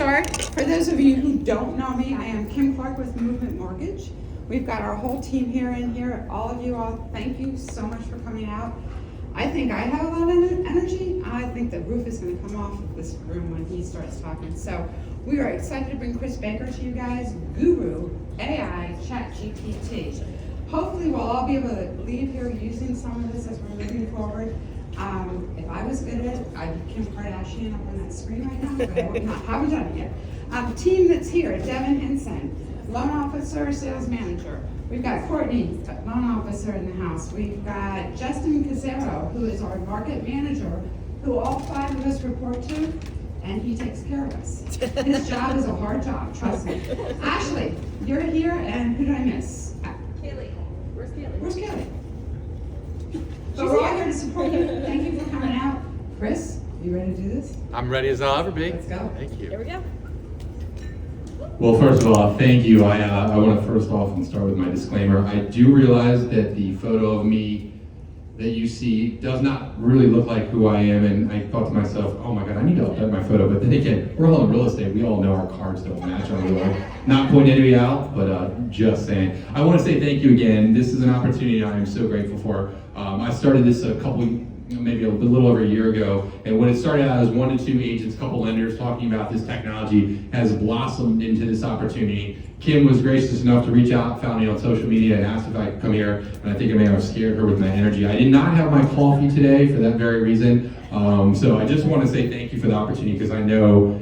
start, for those of you who don't know me, I am Kim Clark with Movement Mortgage. We've got our whole team here and here. All of you all, thank you so much for coming out. I think I have a lot of energy. I think the roof is going to come off of this room when he starts talking. So we are excited to bring Chris Baker to you guys, Guru, AI, ChatGPT. Hopefully we'll all be able to leave here using some of this as we're moving forward. If I was good at it, I'd be Kim Kardashian up on that screen right now, but I would not. Haven't done it yet. The team that's here, Devin Henson, loan officer, sales manager. We've got Courtney, loan officer in the house. We've got Justin Casero, who is our market manager, who all 5 of us report to, and he takes care of us. His job is a hard job, trust me. Ashley, you're here, and who did I miss? Kaylee. Where's Kaylee? Where's Kelly? But we're all here to support you. Thank you for coming out. Chris, you ready to do this? I'm ready as I'll ever be. Let's go. Thank you. Here we go. Well, first of all, thank you. I want to first off and start with my disclaimer. I do realize that the photo of me that you see does not really look like who I am, and I thought to myself, oh my God, I need to update my photo. But then again, we're all in real estate. We all know our cards don't match on the road. Not pointing anybody out, but just saying. I want to say thank you again. This is an opportunity I am so grateful for. I started this maybe a little over a year ago, and when it started out as 1 to 2 agents, a couple lenders talking about this technology, has blossomed into this opportunity. Kim was gracious enough to reach out, found me on social media, and asked if I could come here, and I think I may have scared her with my energy. I did not have my coffee today for that very reason, so I just want to say thank you for the opportunity, because I know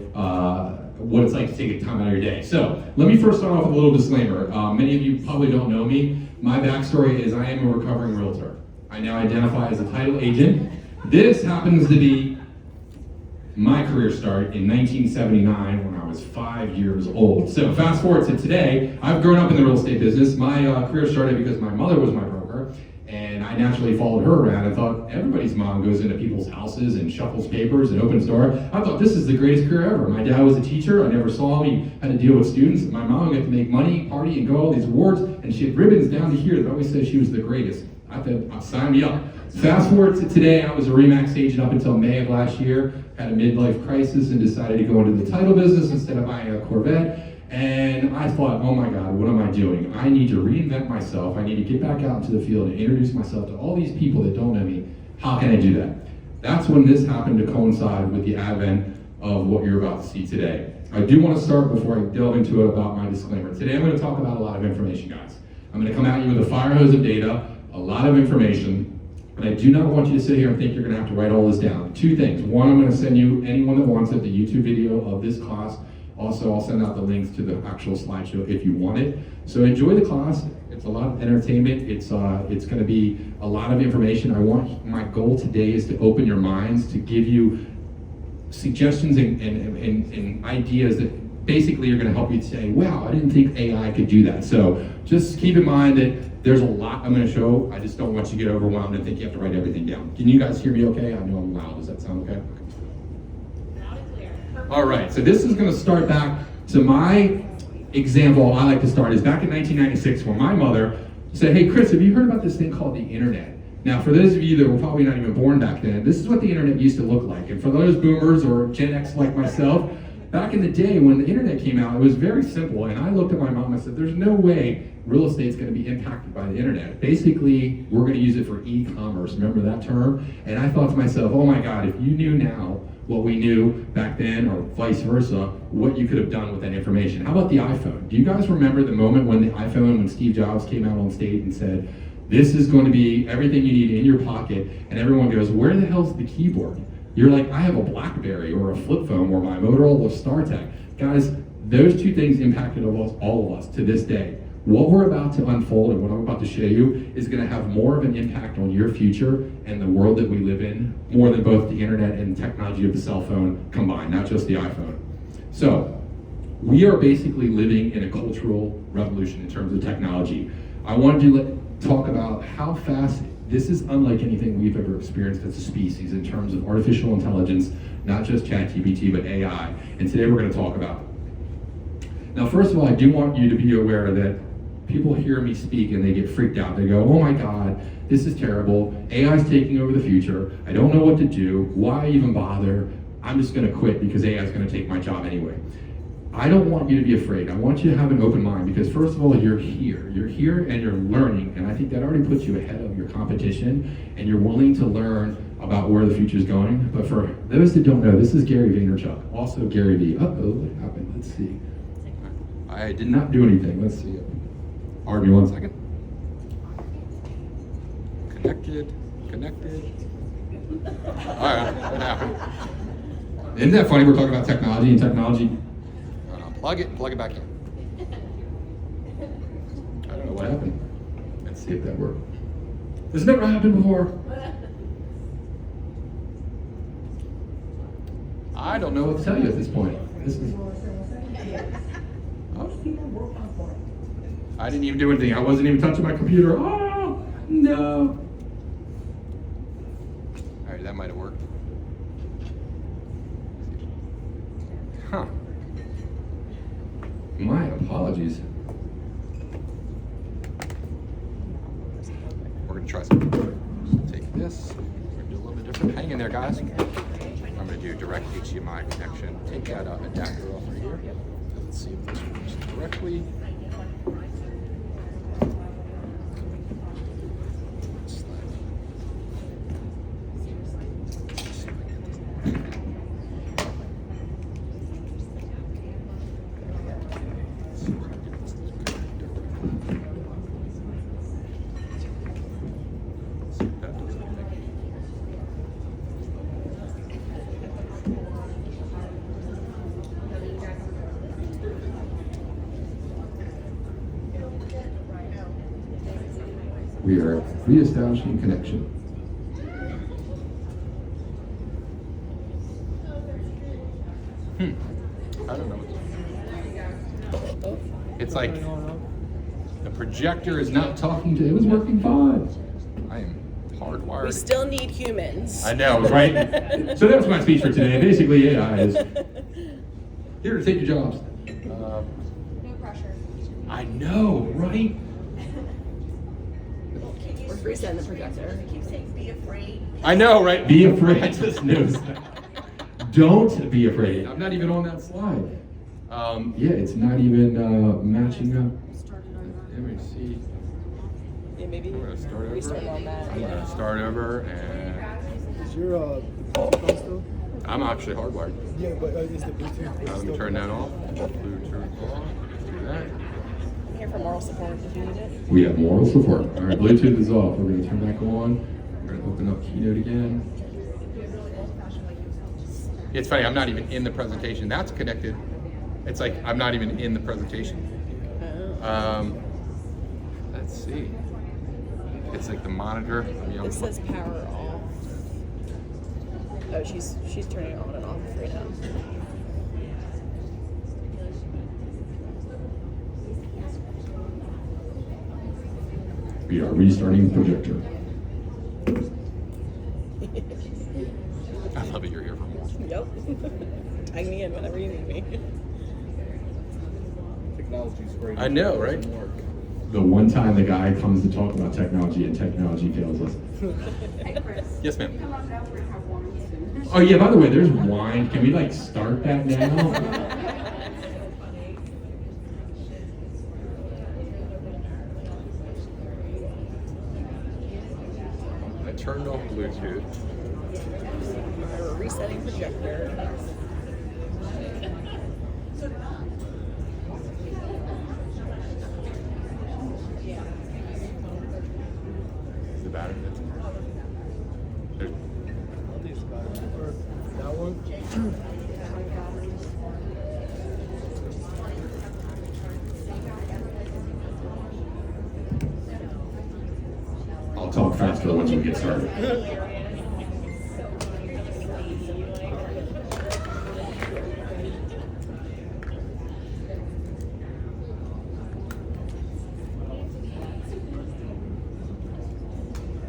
what it's like to take a time out of your day. So let me first start off with a little disclaimer. Many of you probably don't know me. My backstory is I am a recovering realtor. I now identify as a title agent. This happens to be my career start in 1979 when I was 5 years old. So fast forward to today, I've grown up in the real estate business. My career started because my mother was my broker, and I naturally followed her around and thought everybody's mom goes into people's houses and shuffles papers and opens door. I thought this is the greatest career ever. My dad was a teacher. I never saw him. He had to deal with students. My mom got to make money, party, and go all these awards, and she had ribbons down to here that always said she was the greatest. I thought, sign me up. Fast forward to today, I was a RE/MAX agent up until May of last year, had a midlife crisis and decided to go into the title business instead of buying a Corvette. And I thought, oh my God, what am I doing? I need to reinvent myself. I need to get back out into the field and introduce myself to all these people that don't know me. How can I do that? That's when this happened to coincide with the advent of what you're about to see today. I do want to start before I delve into it about my disclaimer. Today I'm going to talk about a lot of information, guys. I'm going to come at you with a fire hose of data, a lot of information, and I do not want you to sit here and think you're going to have to write all this down. 2 things. One, I'm going to send you, anyone that wants it, the YouTube video of this class. Also, I'll send out the links to the actual slideshow if you want it. So enjoy the class. It's a lot of entertainment. It's going to be a lot of information. My goal today is to open your minds, to give you suggestions and ideas that basically are going to help you say, wow, I didn't think AI could do that. So just keep in mind that there's a lot I'm going to show. I just don't want you to get overwhelmed and think you have to write everything down. Can you guys hear me okay? I know I'm loud. Does that sound okay? Loud and clear. Perfect. All right, so this is going to start back to my example. I like to start is back in 1996 when my mother said, hey Chris, have you heard about this thing called the internet? Now for those of you that were probably not even born back then, this is what the internet used to look like. And for those boomers or Gen X like myself, back in the day when the internet came out, it was very simple. And I looked at my mom and said, there's no way real estate's going to be impacted by the internet. Basically, we're going to use it for e-commerce. Remember that term? And I thought to myself, oh my God, if you knew now what we knew back then, or vice versa, what you could have done with that information. How about the iPhone? Do you guys remember the moment when the iPhone, when Steve Jobs came out on stage and said, this is going to be everything you need in your pocket, and everyone goes, where the hell's the keyboard? You're like, I have a BlackBerry or a flip phone or my Motorola StarTech. Guys, those 2 things impacted all of us to this day. What we're about to unfold and what I'm about to show you is going to have more of an impact on your future and the world that we live in, more than both the internet and technology of the cell phone combined, not just the iPhone. So, we are basically living in a cultural revolution in terms of technology. I wanted to talk about how fast this is unlike anything we've ever experienced as a species in terms of artificial intelligence, not just ChatGPT, but AI. And today we're going to talk about it. Now, first of all, I do want you to be aware that people hear me speak and they get freaked out. They go, oh my God, this is terrible. AI's taking over the future. I don't know what to do. Why even bother? I'm just going to quit because AI is going to take my job anyway. I don't want you to be afraid. I want you to have an open mind because first of all, you're here. You're here and you're learning, and I think that already puts you ahead of your competition, and you're willing to learn about where the future is going. But for those that don't know, this is Gary Vaynerchuk, also Gary V. Uh-oh, what happened? Let's see. I did not do anything. Let's see. Pardon me 1 second. Connected. All right, what happened? Isn't that funny? We're talking about technology and technology. Plug it back in. I don't know what happened. Let's see if that worked. This never happened before. I don't know what to tell you at this point. This is. Oh. I didn't even do anything. I wasn't even touching my computer. Oh no. All right, that might have worked. Huh. My apologies. We're going to try something. Take this. We're going to do a little bit different. Hang in there, guys. I'm going to do direct HDMI connection. Take that adapter off right here. Let's see if this works correctly. We are reestablishing connection. I don't know. It's like the projector is not talking to. It was working fine. I am hardwired. We still need humans. I know, right? So that's my speech for today. Basically, AI is here to take your jobs. No pressure. I know, right? We're freezing the projector. Keep saying be afraid. I know, right? Be afraid. I just knew. Don't be afraid. I'm not even on that slide. Yeah, it's not even matching up. Let me see. Yeah, maybe I'm gonna start over. restart on that. I'm gonna start over, and Is your phone still? I'm actually hardwired. Yeah, but is the Bluetooth? Let me turn that off. Bluetooth off. Do that. I'm here for moral support if you need it. We have moral support. All right, Bluetooth is off. We're gonna turn back on. We're gonna open up Keynote again. It's funny. I'm not even in the presentation. That's connected. It's like I'm not even in the presentation. Let's see. It's like the monitor. It says power off. Oh, she's turning it on and off right now. We are restarting the projector. I love it. You're here for more. Yep. Tag me in whenever you need me. Technology's great. I know, right? The one time the guy comes to talk about technology and technology fails us. Hey, Chris. Yes, ma'am. Come on over and have wine soon. Oh yeah, by the way, there's wine. Can we like start that now? I turned off Bluetooth. We're resetting projector. The battery that's there. I think it's about or that one. I'll talk faster once we get started.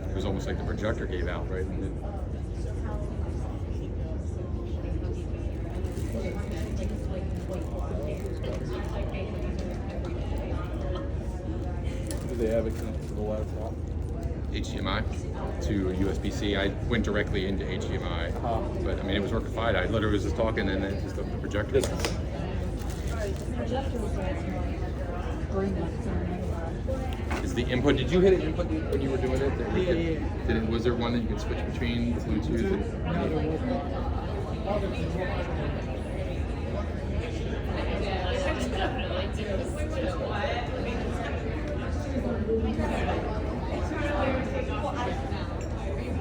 It was almost like the projector gave out, right? Do they have it connected to the laptop? HDMI to USB-C. I went directly into HDMI, but I mean it was working fine. I literally was just talking and then just opened the projector. Is the input? Did you hit an input when you were doing it? That you Yeah. Did it? Was there one that you could switch between Bluetooth?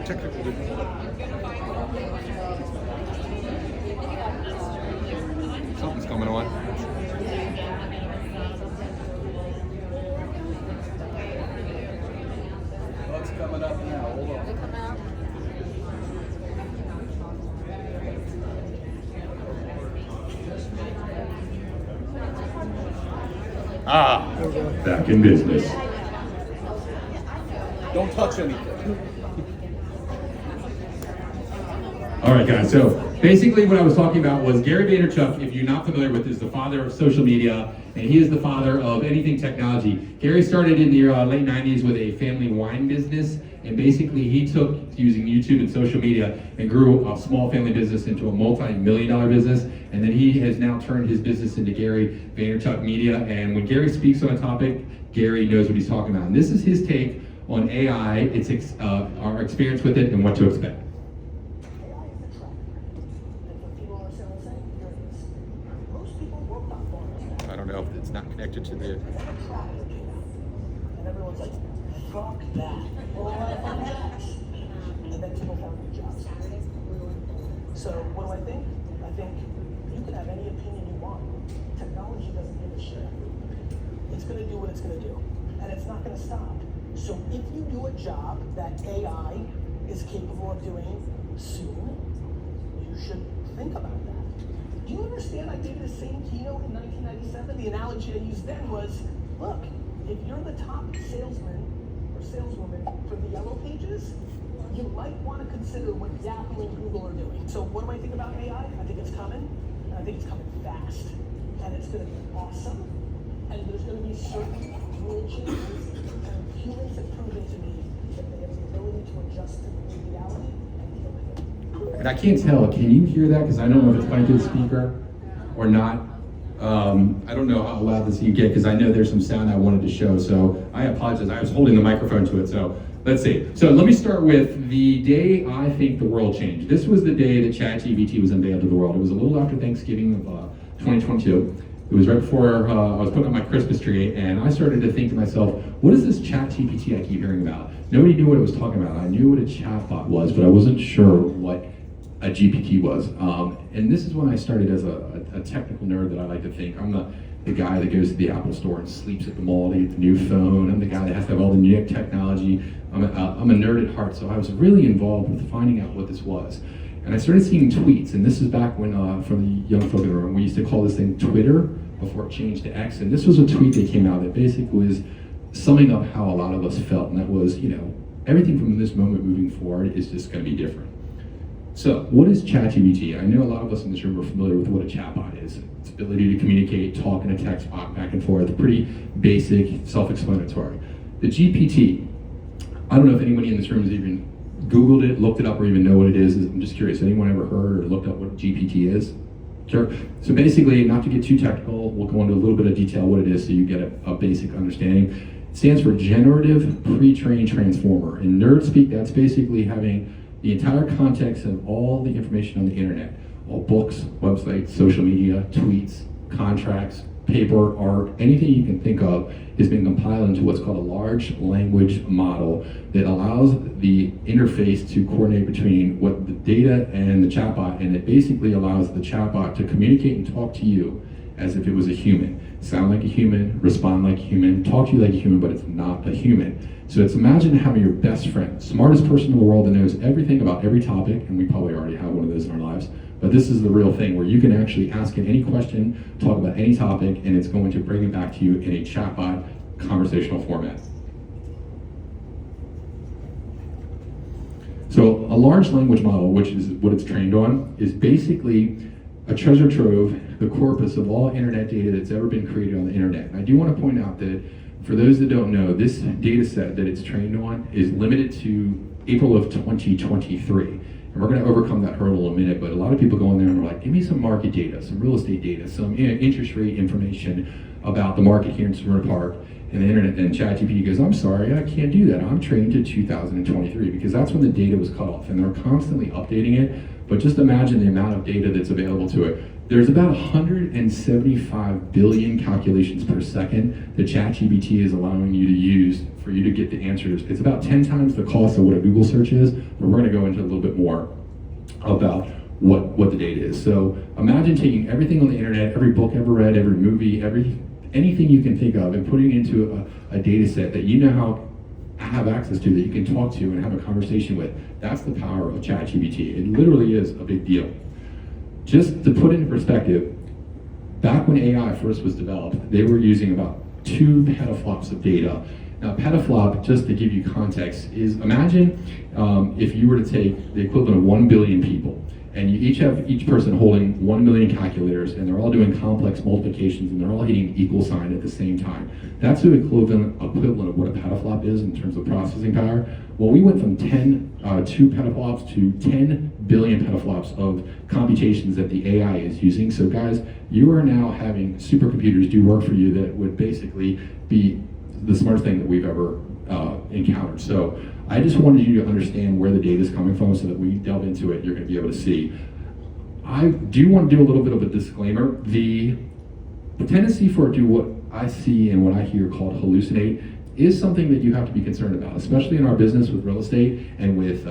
Technical difficulty. Something's coming on. What's coming up now? Hold on. Ah, back in business. Don't touch anything. All right, guys. So basically, what I was talking about was Gary Vaynerchuk. If you're not familiar with, is the father of social media, and he is the father of anything technology. Gary started in the late '90s with a family wine business, and basically he took using YouTube and social media and grew a small family business into a multi-million-dollar business. And then he has now turned his business into Gary Vaynerchuk Media. And when Gary speaks on a topic, Gary knows what he's talking about. And this is his take on AI, our experience with it, and what to expect. I don't know if it's not connected to the. And everyone's like, fuck that. Well, and then people found new jobs. So what do I think? I think you can have any opinion you want. Technology doesn't give a shit. It's gonna do what it's gonna do. And it's not gonna stop. So if you do a job that AI is capable of doing soon, you should think about that. Do you understand I did the same keynote in 1997? The analogy I used then was, look, if you're the top salesman or saleswoman for the Yellow Pages, you might want to consider what Yahoo and Google are doing. So what do I think about AI? I think it's coming, and I think it's coming fast. And it's going to be awesome, and there's going to be certain rule changes, and humans have proven to me that they have the ability to adjust to the new reality and deal with it. And I can't tell. Can you hear that? Because I don't know if it's coming through the speaker or not. I don't know how loud this you get because I know there's some sound I wanted to show. So I apologize. I was holding the microphone to it. So let's see. So let me start with the day I think the world changed. This was the day that ChatGPT was unveiled to the world. It was a little after Thanksgiving of 2022. It was right before I was putting up my Christmas tree, and I started to think to myself, what is this ChatGPT I keep hearing about? Nobody knew what it was talking about. I knew what a chatbot was, but I wasn't sure what a GPT was. And this is when I started as a technical nerd that I like to think. I'm the guy that goes to the Apple store and sleeps at the mall to get the new phone. I'm the guy that has to have all the new technology. I'm a nerd at heart, so I was really involved with finding out what this was. And I started seeing tweets, and this is back when, from the young folk in the room, we used to call this thing Twitter before it changed to X. And this was a tweet that came out that basically was summing up how a lot of us felt, and that was, everything from this moment moving forward is just going to be different. So, what is ChatGPT? I know a lot of us in this room are familiar with what a chatbot is. Its ability to communicate, talk in a text box back and forth, pretty basic, self-explanatory. The GPT, I don't know if anybody in this room has even Googled it, looked it up, or even know what it is. I'm just curious, anyone ever heard or looked up what GPT is? Sure. So basically, not to get too technical, we'll go into a little bit of detail what it is so you get a basic understanding. It stands for Generative Pre-trained Transformer. In nerd speak, that's basically having the entire context of all the information on the internet, all books, websites, social media, tweets, contracts, paper, art, anything you can think of has been compiled into what's called a large language model that allows the interface to coordinate between what the data and the chatbot, and it basically allows the chatbot to communicate and talk to you as if it was a human. Sound like a human, respond like a human, talk to you like a human, but it's not a human. So it's imagine having your best friend, smartest person in the world that knows everything about every topic, and we probably already have one of those in our lives, but this is the real thing where you can actually ask it any question, talk about any topic, and it's going to bring it back to you in a chatbot conversational format. So a large language model, which is what it's trained on, is basically a treasure trove, the corpus of all internet data that's ever been created on the internet. And I do want to point out that for those that don't know, this data set that it's trained on is limited to April of 2023. And we're going to overcome that hurdle in a minute, but a lot of people go in there and they're like, give me some market data, some real estate data, some interest rate information about the market here in Smyrna Park. And the internet and ChatGPT goes, I'm sorry, I can't do that. I'm trained to 2023 because that's when the data was cut off, and they're constantly updating it. But just imagine the amount of data that's available to it. There's about 175 billion calculations per second that ChatGPT is allowing you to use for you to get the answers. It's about 10 times the cost of what a Google search is, but we're going to go into a little bit more about what the data is. So imagine taking everything on the internet, every book ever read, every movie, anything you can think of, and putting it into a data set that you know have access to, that you can talk to and have a conversation with. That's the power of ChatGPT. It literally is a big deal. Just to put into perspective, back when AI first was developed, they were using about 2 petaflops of data. Now, petaflop, just to give you context, is imagine if you were to take the equivalent of 1 billion people, and you each person holding 1 million calculators, and they're all doing complex multiplications, and they're all hitting equal sign at the same time. That's the equivalent of what a petaflop is in terms of processing power. Well, we went from 2 petaflops to 10 billion petaflops of computations that the AI is using. So guys, you are now having supercomputers do work for you that would basically be the smartest thing that we've ever encountered. So I just wanted you to understand where the data is coming from so that when you delve into it, you're going to be able to see. I do want to do a little bit of a disclaimer. The tendency for it to do what I see and what I hear called hallucinate is something that you have to be concerned about, especially in our business with real estate and with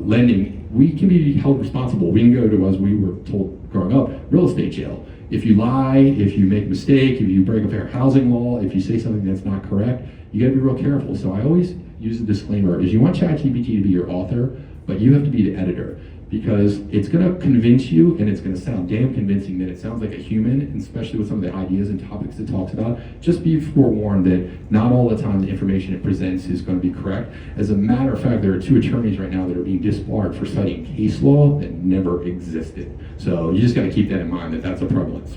lending. We can be held responsible. We can go to, as we were told growing up, real estate jail. If you lie, if you make a mistake, if you break a fair housing law, if you say something that's not correct, you gotta be real careful. So I always use a disclaimer, is you want ChatGPT to be your author, but you have to be the editor, because it's gonna convince you, and it's gonna sound damn convincing that it sounds like a human, and especially with some of the ideas and topics it talks about. Just be forewarned that not all the time the information it presents is gonna be correct. As a matter of fact, there are 2 attorneys right now that are being disbarred for citing case law that never existed. So you just gotta keep that in mind, that that's a prevalence.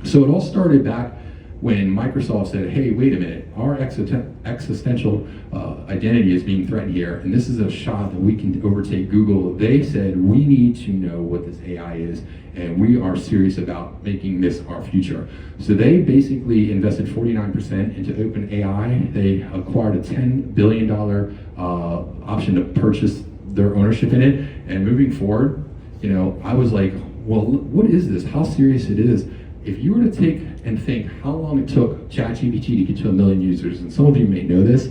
So it all started back when Microsoft said, hey, wait a minute, our existential identity is being threatened here, and this is a shot that we can overtake Google. They said, we need to know what this AI is, and we are serious about making this our future. So they basically invested 49% into OpenAI. They acquired a $10 billion option to purchase their ownership in it, and moving forward, you know, I was like, well, what is this? How serious it is? If you were to take and think how long it took ChatGPT to get to 1 million users, and some of you may know this,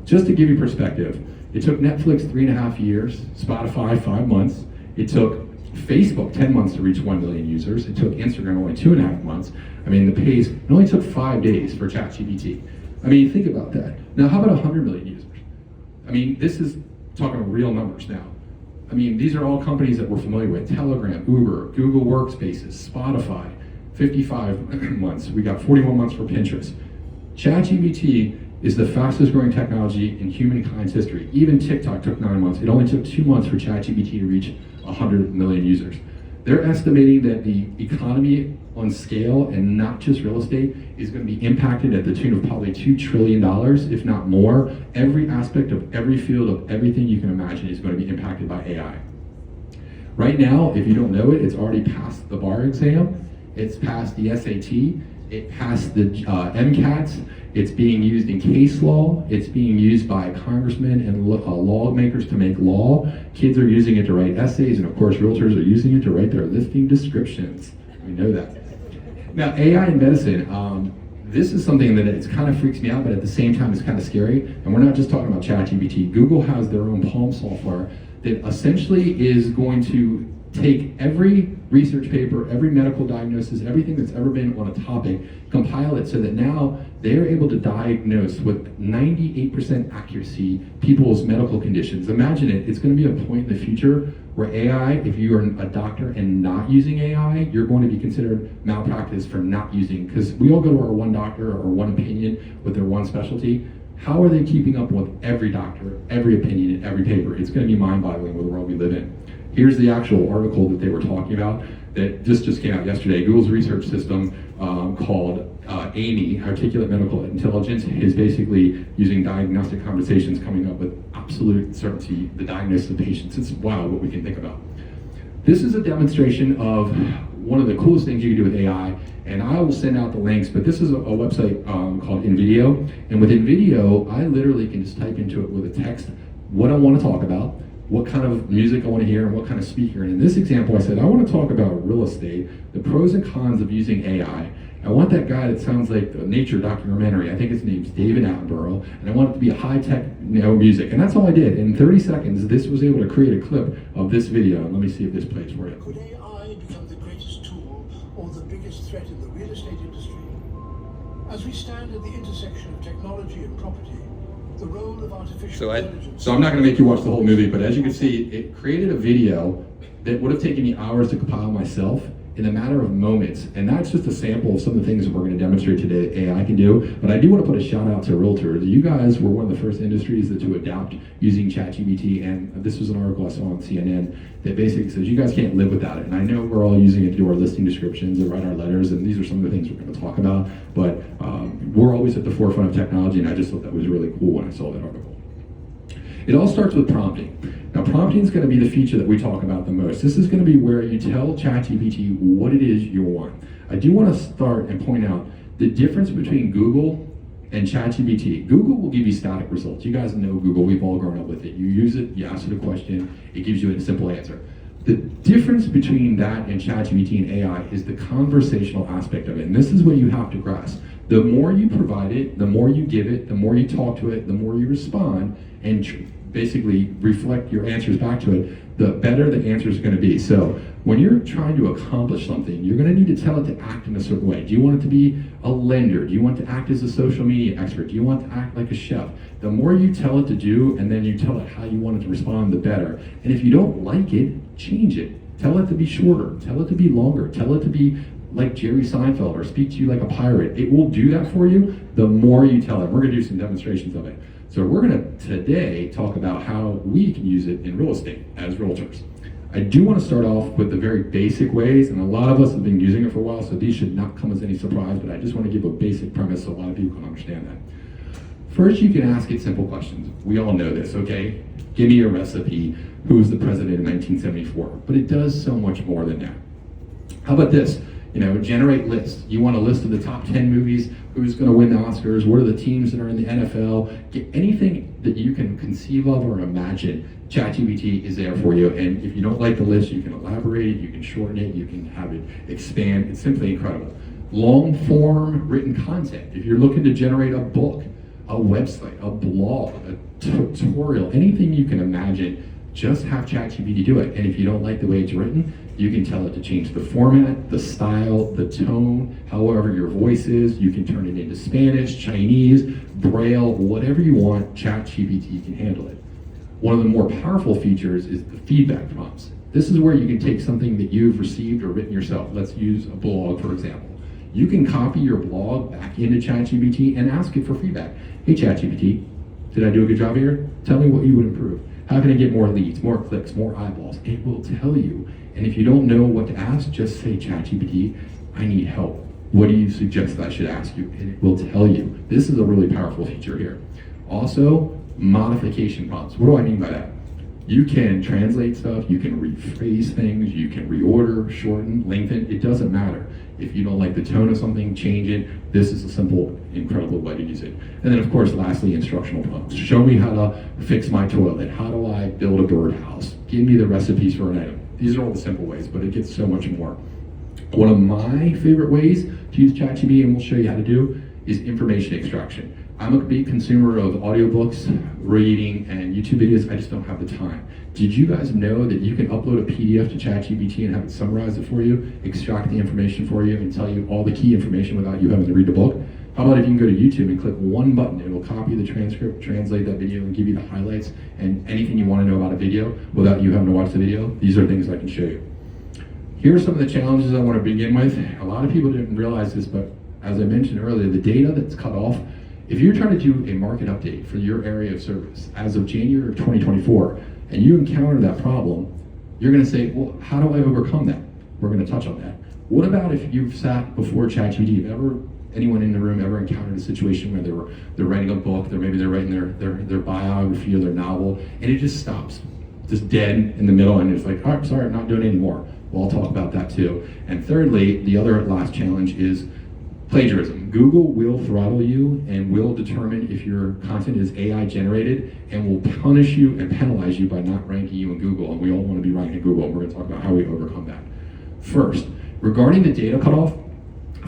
just to give you perspective, it took Netflix 3.5 years, Spotify 5 months, it took Facebook 10 months to reach 1 million users, it took Instagram only 2.5 months. I mean, the pace, it only took 5 days for ChatGPT. I mean, think about that. Now, how about 100 million users? I mean, this is talking real numbers now. I mean, these are all companies that we're familiar with: Telegram, Uber, Google Workspaces, Spotify. 55 months. We got 41 months for Pinterest. ChatGPT is the fastest growing technology in humankind's history. Even TikTok took 9 months. It only took 2 months for ChatGPT to reach 100 million users. They're estimating that the economy on scale, and not just real estate, is going to be impacted at the tune of probably $2 trillion, if not more. Every aspect of every field of everything you can imagine is going to be impacted by AI. Right now, if you don't know it, it's already passed the bar exam. It's passed the SAT, it passed the MCATs, it's being used in case law, it's being used by congressmen and lawmakers to make law. Kids are using it to write essays, and of course realtors are using it to write their listing descriptions. We know that. Now, AI in medicine, this is something that it kind of freaks me out, but at the same time it's kind of scary. And we're not just talking about ChatGPT. Google has their own Palm software that essentially is going to take every research paper, every medical diagnosis, everything that's ever been on a topic, compile it so that now they're able to diagnose with 98% accuracy people's medical conditions. Imagine it, it's going to be a point in the future where AI, if you are a doctor and not using AI, you're going to be considered malpractice for not using, because we all go to our one doctor or one opinion with their one specialty. How are they keeping up with every doctor, every opinion, and every paper? It's going to be mind-boggling with the world we live in. Here's the actual article that they were talking about that just came out yesterday. Google's research system called AMI, Articulate Medical Intelligence, is basically using diagnostic conversations, coming up with absolute certainty the diagnosis of patients. It's wild what we can think about. This is a demonstration of one of the coolest things you can do with AI, and I will send out the links, but this is a website called InVideo, and with InVideo, I literally can just type into it with a text what I want to talk about, what kind of music I want to hear, and what kind of speaker. And in this example, I said, I want to talk about real estate, the pros and cons of using AI. I want that guy that sounds like a nature documentary. I think his name's David Attenborough, and I want it to be a high-tech music. And that's all I did. In 30 seconds, this was able to create a clip of this video. And let me see if this plays for you. Could AI become the greatest tool or the biggest threat in the real estate industry? As we stand at the intersection of technology and property, the role of artificial intelligence... So I'm not going to make you watch the whole movie, but as you can see, it created a video that would have taken me hours to compile myself in a matter of moments. And that's just a sample of some of the things that we're going to demonstrate today that AI can do. But I do want to put a shout out to realtors. You guys were one of the first industries to adapt using ChatGPT, and this was an article I saw on CNN that basically says you guys can't live without it. And I know we're all using it to do our listing descriptions and write our letters, and these are some of the things we're going to talk about. But we're always at the forefront of technology, and I just thought that was really cool when I saw that article. It all starts with prompting. Now, prompting is going to be the feature that we talk about the most. This is going to be where you tell ChatGPT what it is you want. I do want to start and point out the difference between Google and ChatGPT. Google will give you static results. You guys know Google. We've all grown up with it. You use it, you ask it a question, it gives you a simple answer. The difference between that and ChatGPT and AI is the conversational aspect of it. And this is what you have to grasp. The more you provide it, the more you give it, the more you talk to it, the more you respond, and basically reflect your answers back to it, the better the answer is going to be. So when you're trying to accomplish something, you're going to need to tell it to act in a certain way. Do you want it to be a lender? Do you want it to act as a social media expert? Do you want it to act like a chef? The more you tell it to do, and then you tell it how you want it to respond, the better. And if you don't like it, change it. Tell it to be shorter. Tell it to be longer. Tell it to be like Jerry Seinfeld or speak to you like a pirate. It will do that for you the more you tell it. We're going to do some demonstrations of it. So we're going to today talk about how we can use it in real estate as realtors. I do want to start off with the very basic ways, and a lot of us have been using it for a while, so these should not come as any surprise, but I just want to give a basic premise so a lot of people can understand that. First, you can ask it simple questions. We all know this, okay? Give me a recipe. Who was the president in 1974? But it does so much more than that. How about this? Generate lists. You want a list of the top 10 movies, who's going to win the Oscars, what are the teams that are in the NFL, get anything that you can conceive of or imagine. ChatGPT is there for you, and if you don't like the list, you can elaborate it, you can shorten it, you can have it expand. It's simply incredible. Long form written content. If you're looking to generate a book, a website, a blog, a tutorial, anything you can imagine, just have ChatGPT do it. And if you don't like the way it's written, you can tell it to change the format, the style, the tone, however your voice is. You can turn it into Spanish, Chinese, Braille, whatever you want, ChatGPT can handle it. One of the more powerful features is the feedback prompts. This is where you can take something that you've received or written yourself. Let's use a blog, for example. You can copy your blog back into ChatGPT and ask it for feedback. Hey, ChatGPT, did I do a good job here? Tell me what you would improve. How can I get more leads, more clicks, more eyeballs? It will tell you. And if you don't know what to ask, just say, ChatGPT, I need help. What do you suggest I should ask you? And it will tell you. This is a really powerful feature here. Also, modification prompts. What do I mean by that? You can translate stuff, you can rephrase things, you can reorder, shorten, lengthen, it doesn't matter. If you don't like the tone of something, change it. This is a simple, incredible way to use it. And then of course, lastly, instructional prompts. Show me how to fix my toilet. How do I build a birdhouse? Give me the recipes for an item. These are all the simple ways, but it gets so much more. One of my favorite ways to use ChatGPT, and we'll show you how to do, is information extraction. I'm a big consumer of audiobooks, reading, and YouTube videos. I just don't have the time. Did you guys know that you can upload a PDF to ChatGPT and have it summarize it for you, extract the information for you, and tell you all the key information without you having to read the book? How about if you can go to YouTube and click one button, it'll copy the transcript, translate that video, and give you the highlights and anything you want to know about a video without you having to watch the video? These are things I can show you. Here are some of the challenges I want to begin with. A lot of people didn't realize this, but as I mentioned earlier, the data that's cut off, if you're trying to do a market update for your area of service as of January of 2024, and you encounter that problem, you're going to say, well, how do I overcome that? We're going to touch on that. What about if you've sat before ChatGPT, you've ever anyone in the room ever encountered a situation where they're writing a book, maybe they're writing their biography or their novel, and it just stops, just dead in the middle, and it's like, all right, sorry, I'm not doing it anymore. Well, I'll talk about that too. And thirdly, the other last challenge is plagiarism. Google will throttle you and will determine if your content is AI generated and will punish you and penalize you by not ranking you in Google. And we all want to be ranked in Google, and we're going to talk about how we overcome that. First, regarding the data cutoff,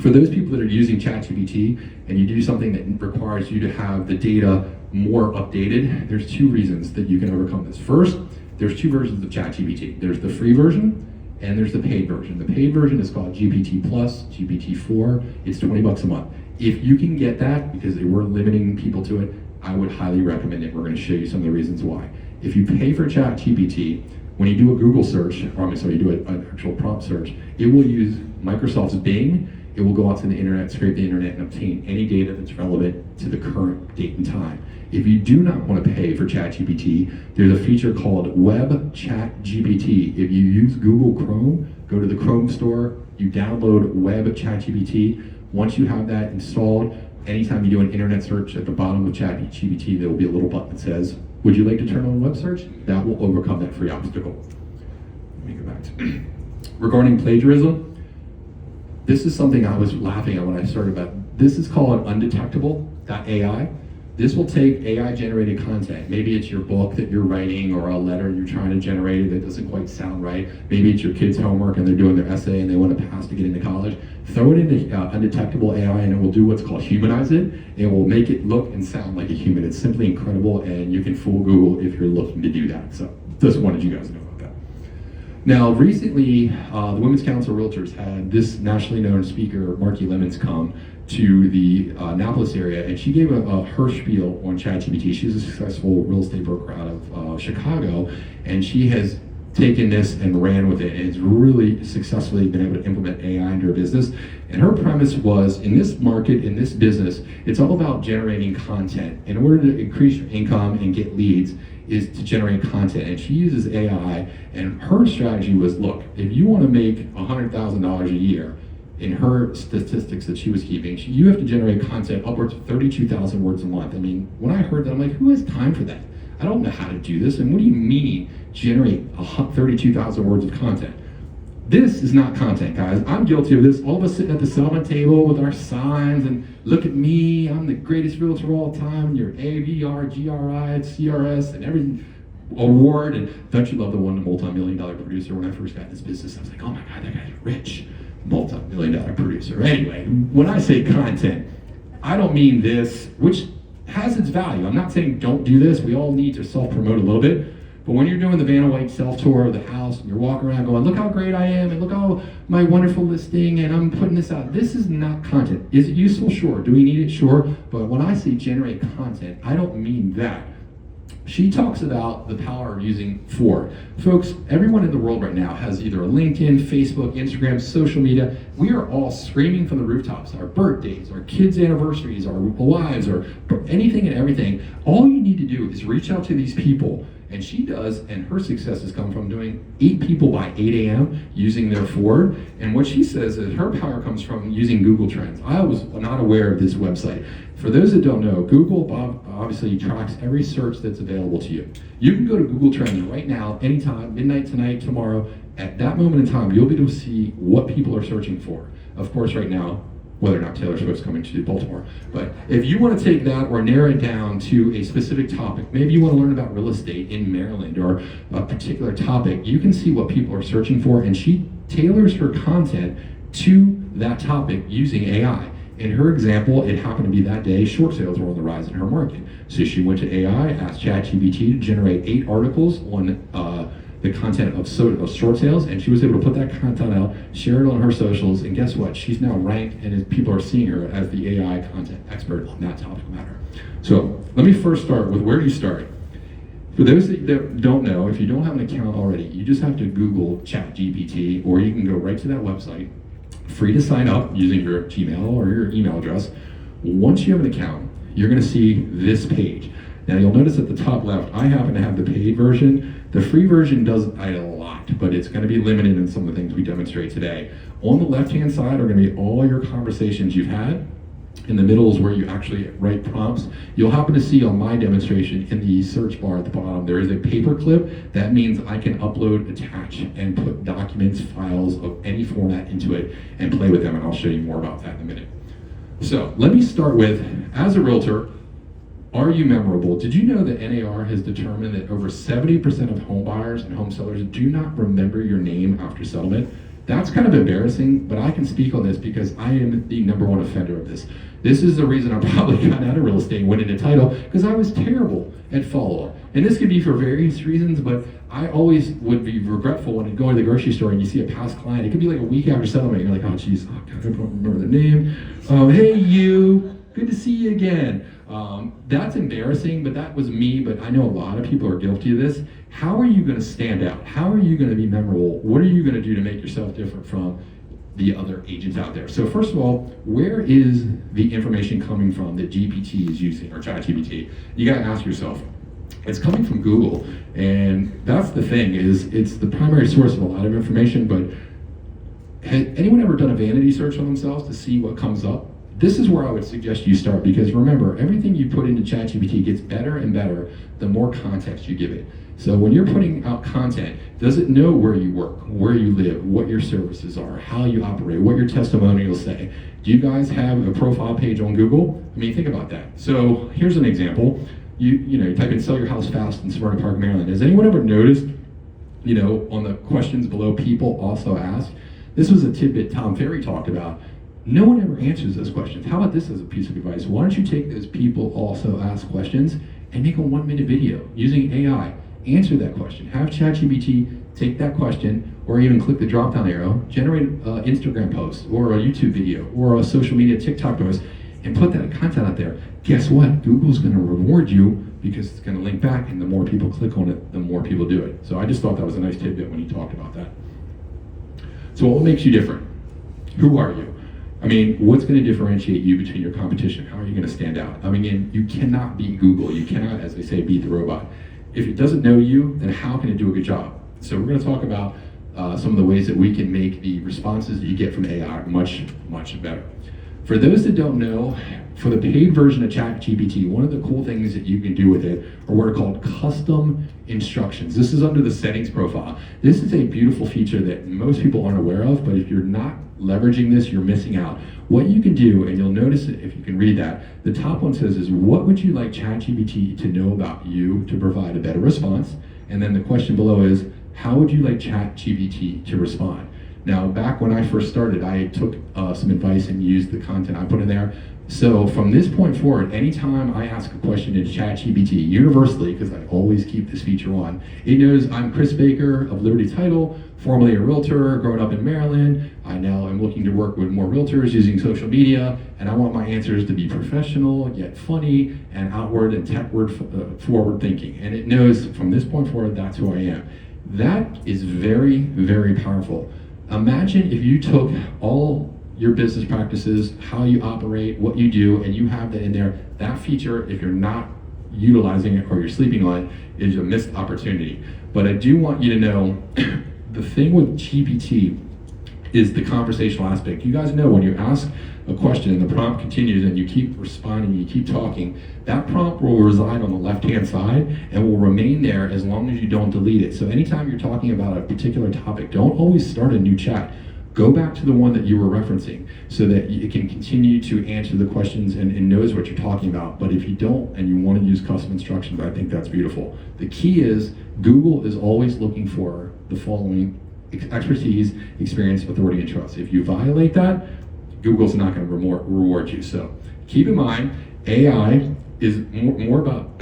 for those people that are using ChatGPT and you do something that requires you to have the data more updated, there's two reasons that you can overcome this. First, there's two versions of ChatGPT. There's the free version and there's the paid version. The paid version is called GPT Plus, GPT-4. It's $20 a month. If you can get that, because they were limiting people to it, I would highly recommend it. We're going to show you some of the reasons why. If you pay for ChatGPT, when you do a Google search, or I'm sorry, you do an actual prompt search, it will use Microsoft's Bing. It will go out to the internet, scrape the internet, and obtain any data that's relevant to the current date and time. If you do not want to pay for ChatGPT, there's a feature called Web ChatGPT. If you use Google Chrome, go to the Chrome store, you download Web ChatGPT. Once you have that installed, anytime you do an internet search, at the bottom of ChatGPT, there will be a little button that says, would you like to turn on web search? That will overcome that free obstacle. Let me go back to regarding plagiarism, this is something I was laughing at when I started about. This is called undetectable.ai. This will take AI-generated content. Maybe it's your book that you're writing or a letter you're trying to generate that doesn't quite sound right. Maybe it's your kid's homework and they're doing their essay and they want to pass to get into college. Throw it into undetectable AI and it will do what's called humanize it. It will make it look and sound like a human. It's simply incredible, and you can fool Google if you're looking to do that. So just wanted you guys to know about that. Now, recently, the Women's Council of Realtors had this nationally known speaker, Marky Lemons, come to the Annapolis area, and she gave her spiel on ChatGPT. She's a successful real estate broker out of Chicago, and she has taken this and ran with it, and it's really successfully been able to implement AI into her business. And her premise was, in this market, in this business, it's all about generating content. In order to increase your income and get leads is to generate content. And she uses AI, and her strategy was, look, if you want to make $100,000 a year, in her statistics that she was keeping, you have to generate content upwards of 32,000 words a month. I mean, when I heard that, I'm like, who has time for that? I don't know how to do this. And what do you mean generate 32,000 words of content? This is not content, guys. I'm guilty of this. All of us sitting at the settlement table with our signs and look at me, I'm the greatest realtor of all time, your AVR, GRI, CRS, and every award. And don't you love the one multi-million-dollar producer? When I first got in this business, I was like, oh my God, that guy's rich. Multi-million-dollar producer. Anyway, when I say content, I don't mean this, which has its value. I'm not saying don't do this. We all need to self-promote a little bit. But when you're doing the Vanna White self-tour of the house and you're walking around going, look how great I am and look how my wonderful listing and I'm putting this out. This is not content. Is it useful? Sure. Do we need it? Sure. But when I say generate content, I don't mean that. She talks about the power of using Ford. Folks, everyone in the world right now has either a LinkedIn, Facebook, Instagram, social media. We are all screaming from the rooftops. Our birthdays, our kids' anniversaries, our wives, or anything and everything. All you need to do is reach out to these people. And she does, and her success has come from doing 8 people by 8 a.m. using their Ford. And what she says is her power comes from using Google Trends. I was not aware of this website. For those that don't know, Google obviously tracks every search that's available to you. You can go to Google Trends right now, anytime, midnight tonight, tomorrow. At that moment in time, you'll be able to see what people are searching for. Of course, right now, whether or not Taylor Swift's coming to Baltimore. But if you want to take that or narrow it down to a specific topic, maybe you want to learn about real estate in Maryland or a particular topic, you can see what people are searching for, and she tailors her content to that topic using AI. In her example, it happened to be that day short sales were on the rise in her market. So she went to AI, asked ChatGPT to generate 8 articles on the content of short sales, and she was able to put that content out, share it on her socials, and guess what? She's now ranked, and people are seeing her as the AI content expert on that topic matter. So let me first start with where do you start? For those that don't know, if you don't have an account already, you just have to Google ChatGPT, or you can go right to that website, free to sign up using your Gmail or your email address. Once you have an account, you're going to see this page. Now you'll notice at the top left, I happen to have the paid version. The free version does a lot, but it's going to be limited in some of the things we demonstrate today. On the left-hand side are going to be all your conversations you've had In the middle is where you actually write prompts. You'll happen to see on my demonstration in the search bar at the bottom, there is a paperclip. That means I can upload, attach, and put documents, files of any format into it and play with them, and I'll show you more about that in a minute. So let me start with, as a realtor, are you memorable? Did you know that NAR has determined that over 70% of home buyers and home sellers do not remember your name after settlement? That's kind of embarrassing, but I can speak on this because I am the #1 offender of this. This is the reason I probably got out of real estate and went into title, because I was terrible at follow-up. And this could be for various reasons, but I always would be regretful when I'd go to the grocery store and you see a past client. It could be like a week after settlement. You're like, oh, geez, oh, God, I don't remember their name. Hey, you, good to see you again. That's embarrassing, but that was me, but I know a lot of people are guilty of this. How are you going to stand out? How are you going to be memorable? What are you going to do to make yourself different from the other agents out there? So first of all, where is the information coming from that GPT is using, or ChatGPT? You got to ask yourself. It's coming from Google, and that's the thing, is it's the primary source of a lot of information, but has anyone ever done a vanity search on themselves to see what comes up? This is where I would suggest you start, because remember, everything you put into ChatGPT gets better and better the more context you give it. So when you're putting out content, does it know where you work, where you live, what your services are, how you operate, what your testimonials say? Do you guys have a profile page on Google? I mean, think about that. So here's an example. You type in "sell your house fast" in Smyrna Park, Maryland. Has anyone ever noticed, on the questions below, people also ask? This was a tidbit Tom Ferry talked about. No one ever answers those questions. How about this as a piece of advice? Why don't you take those people also ask questions and make a 1-minute video using AI? Answer that question. Have ChatGPT take that question, or even click the drop-down arrow, generate an Instagram post, or a YouTube video, or a social media TikTok post, and put that content out there. Guess what? Google's going to reward you because it's going to link back, and the more people click on it, the more people do it. So I just thought that was a nice tidbit when he talked about that. So what makes you different? Who are you? I mean, what's going to differentiate you between your competition? How are you going to stand out? I mean, you cannot beat Google. You cannot, as they say, beat the robot. If it doesn't know you, then how can it do a good job? So we're going to talk about some of the ways that we can make the responses that you get from AI much, much better. For those that don't know, for the paid version of ChatGPT, one of the cool things that you can do with it are what are called custom instructions. This is under the settings profile. This is a beautiful feature that most people aren't aware of, but if you're not leveraging this, you're missing out. What you can do, and you'll notice it if you can read that, the top one says is, what would you like ChatGPT to know about you to provide a better response? And then the question below is, how would you like ChatGPT to respond? Now, back when I first started, I took some advice and used the content I put in there. So from this point forward, anytime I ask a question in ChatGPT, universally, because I always keep this feature on, it knows I'm Chris Baker of Liberty Title, formerly a realtor, growing up in Maryland. I now am looking to work with more realtors using social media, and I want my answers to be professional, yet funny, and outward and forward thinking. And it knows from this point forward, that's who I am. That is very, very powerful. Imagine if you took all your business practices, how you operate, what you do, and you have that in there. That feature, if you're not utilizing it or you're sleeping on it, is a missed opportunity. But I do want you to know, the thing with GPT is the conversational aspect. You guys know when you ask a question and the prompt continues and you keep responding, you keep talking, that prompt will reside on the left-hand side and will remain there as long as you don't delete it. So anytime you're talking about a particular topic, don't always start a new chat. Go back to the one that you were referencing so that it can continue to answer the questions and knows what you're talking about. But if you don't and you want to use custom instructions, I think that's beautiful. The key is Google is always looking for the following: expertise, experience, authority, and trust. If you violate that, Google's not going to reward you. So keep in mind, AI is more about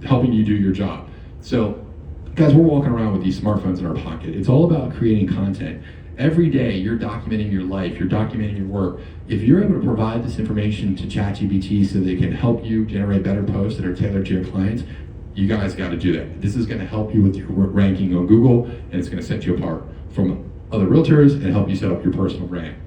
helping you do your job. So guys, we're walking around with these smartphones in our pocket. It's all about creating content. Every day you're documenting your life, you're documenting your work. If you're able to provide this information to ChatGPT so they can help you generate better posts that are tailored to your clients, you guys got to do that. This is going to help you with your ranking on Google, and it's going to set you apart from other realtors and help you set up your personal brand.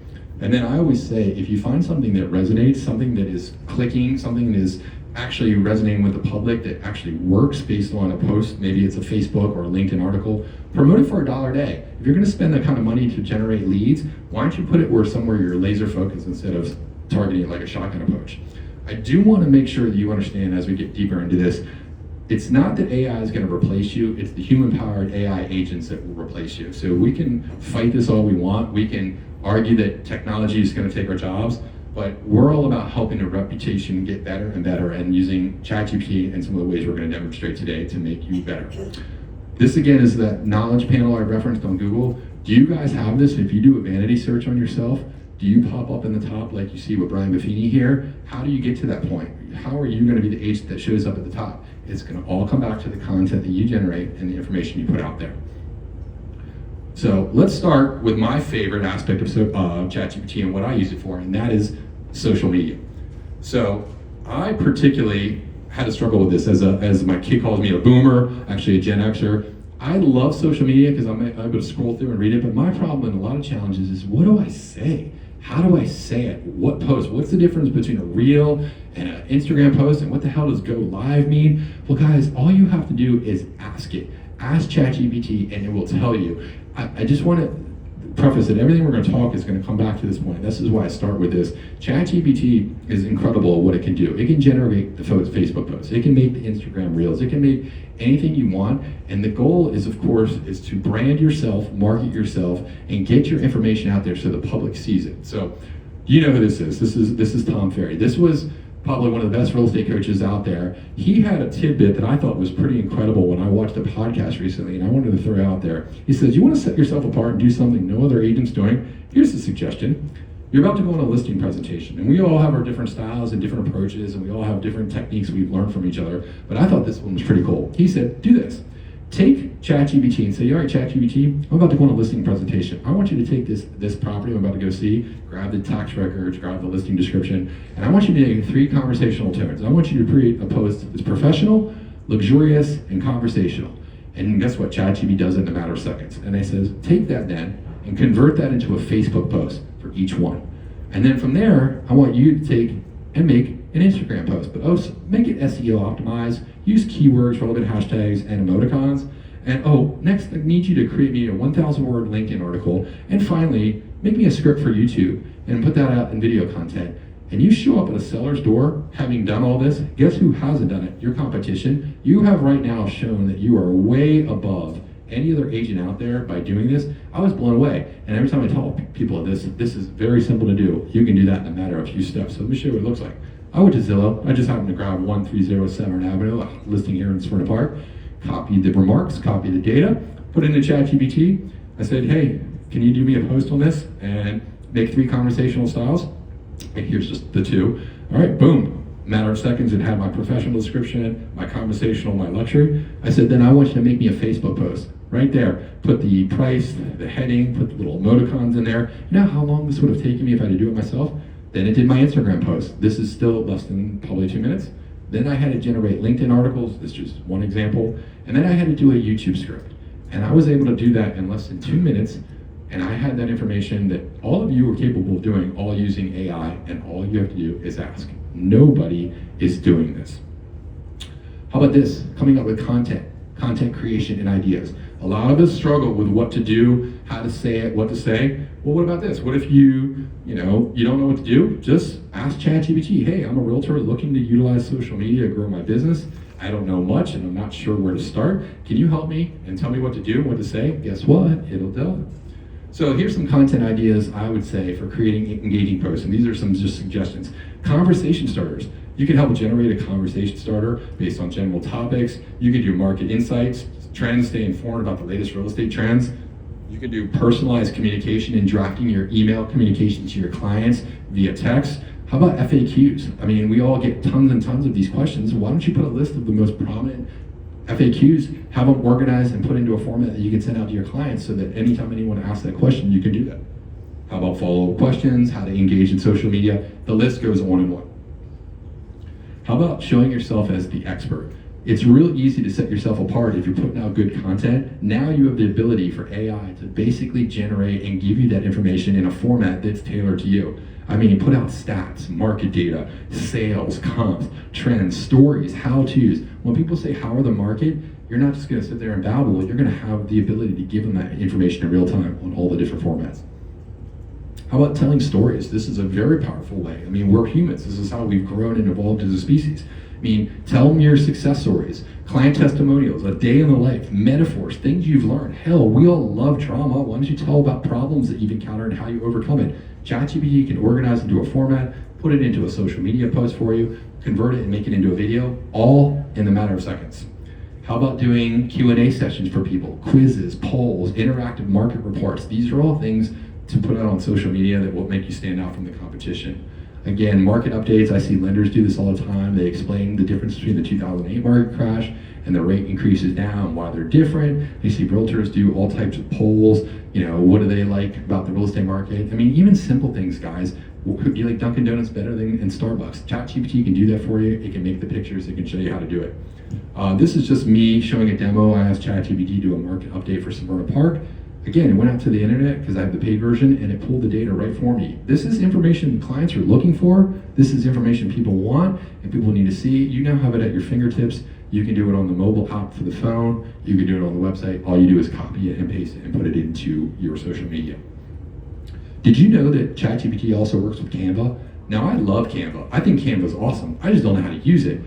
And then I always say, if you find something that resonates, something that is clicking, something that is actually resonating with the public, that actually works based on a post, maybe it's a Facebook or a LinkedIn article, promote it for $1 a day. If you're going to spend that kind of money to generate leads, why don't you put it somewhere you're laser focused instead of targeting it like a shotgun approach. I do want to make sure that you understand as we get deeper into this, it's not that AI is going to replace you, it's the human-powered AI agents that will replace you. So we can fight this all we want, we can argue that technology is going to take our jobs, but we're all about helping the reputation get better and better and using ChatGPT and some of the ways we're going to demonstrate today to make you better. This again is that knowledge panel I referenced on Google. Do you guys have this? If you do a vanity search on yourself, do you pop up in the top like you see with Brian Buffini here? How do you get to that point? How are you going to be the agent that shows up at the top? It's going to all come back to the content that you generate and the information you put out there. So let's start with my favorite aspect of ChatGPT and what I use it for, and that is social media. So I particularly had to struggle with this as my kid calls me a boomer, actually a Gen Xer. I love social media because I'm able to scroll through and read it, but my problem and a lot of challenges is, what do I say? How do I say it? What post? What's the difference between a reel and an Instagram post, and what the hell does go live mean? Well guys, all you have to do is ask it. Ask ChatGPT and it will tell you. I just want to preface that everything we're going to talk is going to come back to this point. This is why I start with this. ChatGPT is incredible at what it can do. It can generate the Facebook posts. It can make the Instagram reels. It can make anything you want. And the goal is, of course, is to brand yourself, market yourself, and get your information out there so the public sees it. So you know who this is. This is Tom Ferry. This was probably one of the best real estate coaches out there. He had a tidbit that I thought was pretty incredible when I watched a podcast recently, and I wanted to throw it out there. He says, you want to set yourself apart and do something no other agent's doing? Here's the suggestion. You're about to go on a listing presentation, and we all have our different styles and different approaches, and we all have different techniques we've learned from each other, but I thought this one was pretty cool. He said, do this. Take ChatGPT and say, all right, ChatGPT, I'm about to go on a listing presentation. I want you to take this property I'm about to go see, grab the tax records, grab the listing description, and I want you to make 3 conversational tones. I want you to create a post that's professional, luxurious, and conversational. And guess what? ChatGPT does it in a matter of seconds. And it says, take that then and convert that into a Facebook post for each one. And then from there, I want you to take and make an Instagram post, but also make it SEO optimized, use keywords, relevant hashtags, and emoticons. And next I need you to create me a 1,000 word LinkedIn article. And finally, make me a script for YouTube and put that out in video content. And you show up at a seller's door having done all this. Guess who hasn't done it? Your competition. You have right now shown that you are way above any other agent out there by doing this. I was blown away. And every time I tell people this is very simple to do. You can do that in a matter of a few steps. So let me show you what it looks like. I went to Zillow. I just happened to grab 1307 Avenue, a listing here in Smyrna Park. Copied the remarks, copied the data, put it into ChatGPT. I said, hey, can you do me a post on this and make 3 conversational styles? And here's just the 2. All right, boom. Matter of seconds, it had my professional description, my conversational, my luxury. I said, then I want you to make me a Facebook post. Right there. Put the price, the heading, put the little emoticons in there. You know how long this would have taken me if I had to do it myself? Then it did my Instagram post. This is still less than probably 2 minutes. Then I had to generate LinkedIn articles. This is just one example. And then I had to do a YouTube script. And I was able to do that in less than 2 minutes. And I had that information that all of you are capable of doing, all using AI, and all you have to do is ask. Nobody is doing this. How about this? Coming up with content creation and ideas. A lot of us struggle with what to do, how to say it, what to say. Well, what about this? What if you don't know what to do? Just ask ChatGPT, hey, I'm a realtor looking to utilize social media to grow my business. I don't know much and I'm not sure where to start. Can you help me and tell me what to do and what to say? Guess what? It'll tell you. So here's some content ideas I would say for creating engaging posts, and these are some just suggestions. Conversation starters. You can help generate a conversation starter based on general topics. You can do market insights, trends, stay informed about the latest real estate trends. You can do personalized communication and drafting your email communication to your clients via text. How about FAQs? I mean, we all get tons and tons of these questions. Why don't you put a list of the most prominent FAQs, have them organized and put into a format that you can send out to your clients so that anytime anyone asks that question, you can do that. How about follow-up questions, how to engage in social media? The list goes on and on. How about showing yourself as the expert? It's real easy to set yourself apart if you're putting out good content. Now you have the ability for AI to basically generate and give you that information in a format that's tailored to you. I mean, put out stats, market data, sales, comps, trends, stories, how-tos. When people say, how are the market? You're not just gonna sit there and babble, you're gonna have the ability to give them that information in real time on all the different formats. How about telling stories? This is a very powerful way. I mean, we're humans. This is how we've grown and evolved as a species. I mean, tell them your success stories, client testimonials, a day in the life, metaphors, things you've learned. Hell, we all love trauma. Why don't you tell about problems that you've encountered and how you overcome it? ChatGPT can organize into a format, put it into a social media post for you, convert it and make it into a video, all in the matter of seconds. How about doing Q&A sessions for people, quizzes, polls, interactive market reports? These are all things to put out on social media that will make you stand out from the competition. Again, market updates, I see lenders do this all the time. They explain the difference between the 2008 market crash and the rate increases now and why they're different. You see realtors do all types of polls. You know, what do they like about the real estate market? I mean, even simple things, guys. Could be like Dunkin' Donuts better than Starbucks? ChatGPT can do that for you. It can make the pictures. It can show you how to do it. This is just me showing a demo. I asked ChatGPT to do a market update for Severna Park. Again, it went out to the internet because I have the paid version and it pulled the data right for me. This is information clients are looking for. This is information people want and people need to see. You now have it at your fingertips. You can do it on the mobile app for the phone. You can do it on the website. All you do is copy it and paste it and put it into your social media. Did you know that ChatGPT also works with Canva? Now, I love Canva. I think Canva is awesome. I just don't know how to use it.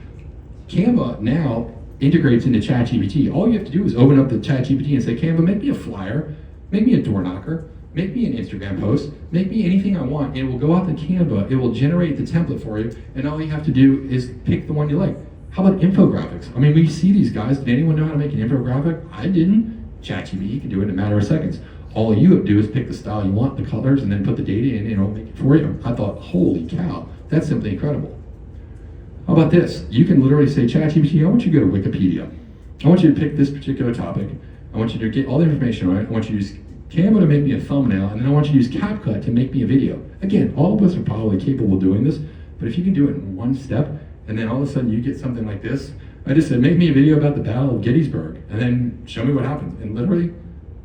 Canva now integrates into ChatGPT. All you have to do is open up the ChatGPT and say, Canva, make me a flyer, make me a door knocker, make me an Instagram post, make me anything I want, and it will go out to Canva, it will generate the template for you, and all you have to do is pick the one you like. How about infographics? I mean, we see these guys. Did anyone know how to make an infographic? I didn't. ChatGPT can do it in a matter of seconds. All you have to do is pick the style you want, the colors, and then put the data in, and it'll make it for you. I thought, holy cow, that's simply incredible. How about this? You can literally say, ChatGPT, I want you to go to Wikipedia. I want you to pick this particular topic. I want you to get all the information on it. I want you to use Canva to make me a thumbnail, and then I want you to use CapCut to make me a video. Again, all of us are probably capable of doing this, but if you can do it in one step, and then all of a sudden you get something like this, I just said, make me a video about the Battle of Gettysburg, and then show me what happened. And literally,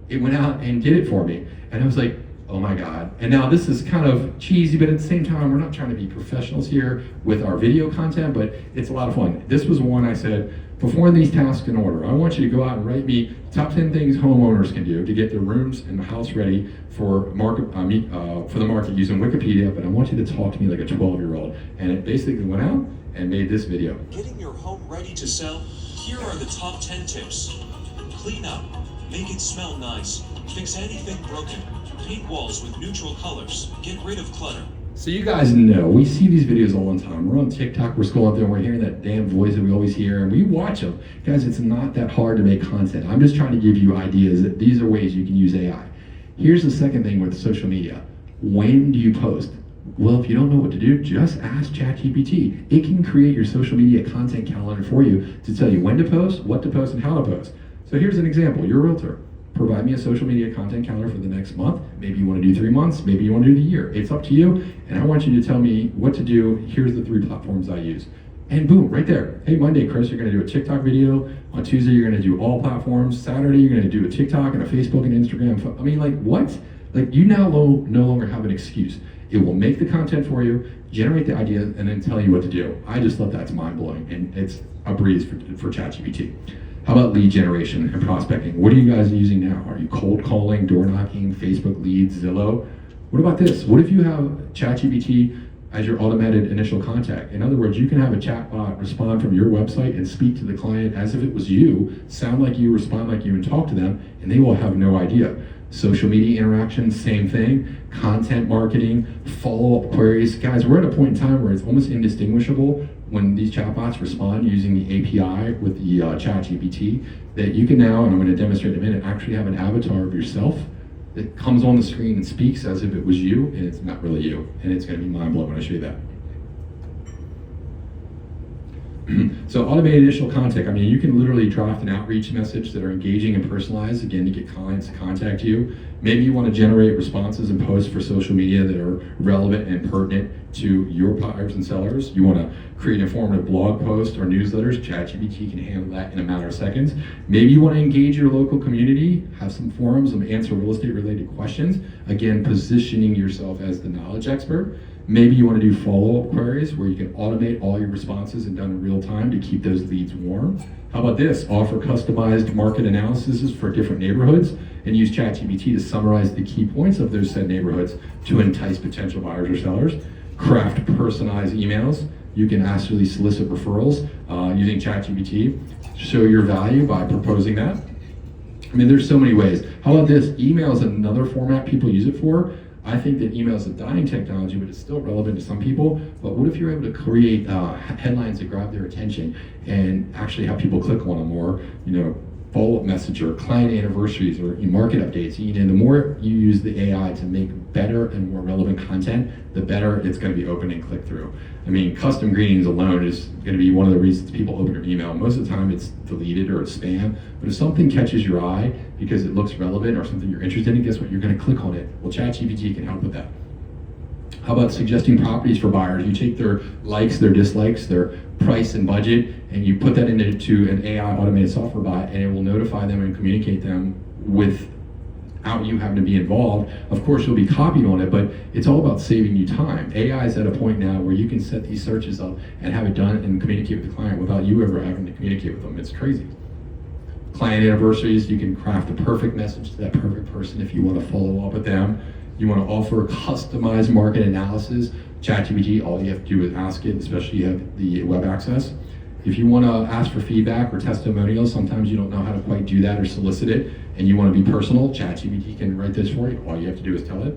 it went out and did it for me. And I was like, oh my God. And now this is kind of cheesy, but at the same time, we're not trying to be professionals here with our video content, but it's a lot of fun. This was one I said, perform these tasks in order. I want you to go out and write me top 10 things homeowners can do to get their rooms and the house ready for market, for the market using Wikipedia, but I want you to talk to me like a 12-year-old. And it basically went out and made this video. Getting your home ready to sell? Here are the top 10 tips. Clean up. Make it smell nice. Fix anything broken. Paint walls with neutral colors. Get rid of clutter. So you guys know, we see these videos all the time. We're on TikTok, we're scrolling up there, and we're hearing that damn voice that we always hear, and we watch them. Guys, it's not that hard to make content. I'm just trying to give you ideas that these are ways you can use AI. Here's the second thing with social media. When do you post? Well, if you don't know what to do, just ask ChatGPT. It can create your social media content calendar for you to tell you when to post, what to post, and how to post. So here's an example. You're a realtor. Provide me a social media content calendar for the next month. Maybe you want to do 3 months, maybe you want to do the year. It's up to you, and I want you to tell me what to do. Here's the 3 platforms I use. And boom, right there. Hey, Monday, Chris, you're going to do a TikTok video. On Tuesday, you're going to do all platforms. Saturday, you're going to do a TikTok and a Facebook and Instagram. I mean, like, what? Like, you now no longer have an excuse. It will make the content for you, generate the ideas, and then tell you what to do. I just thought that's mind-blowing, and it's a breeze for ChatGPT. How about lead generation and prospecting? What are you guys using now? Are you cold calling, door knocking, Facebook leads, Zillow? What about this? What if you have ChatGPT as your automated initial contact? In other words, you can have a chatbot respond from your website and speak to the client as if it was you, sound like you, respond like you, and talk to them, and they will have no idea. Social media interactions, same thing. Content marketing, follow-up queries. Guys, we're at a point in time where it's almost indistinguishable when these chatbots respond using the API with the ChatGPT, that you can now, and I'm going to demonstrate in a minute, actually have an avatar of yourself that comes on the screen and speaks as if it was you, and it's not really you. And it's going to be mind-blowing when I show you that. So automated initial contact, I mean, you can literally draft an outreach message that are engaging and personalized, again, to get clients to contact you. Maybe you want to generate responses and posts for social media that are relevant and pertinent to your buyers and sellers. You want to create informative blog posts or newsletters. ChatGPT can handle that in a matter of seconds. Maybe you want to engage your local community, have some forums and answer real estate related questions. Again, positioning yourself as the knowledge expert. Maybe you want to do follow-up queries where you can automate all your responses and done in real time to keep those leads warm. How about this? Offer customized market analyses for different neighborhoods and use ChatGPT to summarize the key points of those said neighborhoods to entice potential buyers or sellers. Craft personalized emails. You can actually solicit referrals using ChatGPT. Show your value by proposing that. I mean, there's so many ways. How about this? Email is another format people use it for. I think that email is a dying technology, but it's still relevant to some people. But what if you're able to create headlines that grab their attention and actually have people click on them, or follow-up message or client anniversaries or market updates? The more you use the AI to make better and more relevant content, the better it's going to be open and click through. I mean, custom greetings alone is going to be one of the reasons people open your email. Most of the time it's deleted or it's spam, but if something catches your eye because it looks relevant or something you're interested in, guess what? You're going to click on it. Well, ChatGPT can help with that. How about suggesting properties for buyers? You take their likes, their dislikes, their price and budget, and you put that into an AI automated software bot, and it will notify them and communicate them without you having to be involved. Of course, you'll be copied on it, but it's all about saving you time. AI is at a point now where you can set these searches up and have it done and communicate with the client without you ever having to communicate with them. It's crazy. Client anniversaries, you can craft the perfect message to that perfect person if you want to follow up with them. You want to offer customized market analysis. ChatGPT, all you have to do is ask it, especially if you have the web access. If you want to ask for feedback or testimonials, sometimes you don't know how to quite do that or solicit it, and you want to be personal, ChatGPT can write this for you. All you have to do is tell it.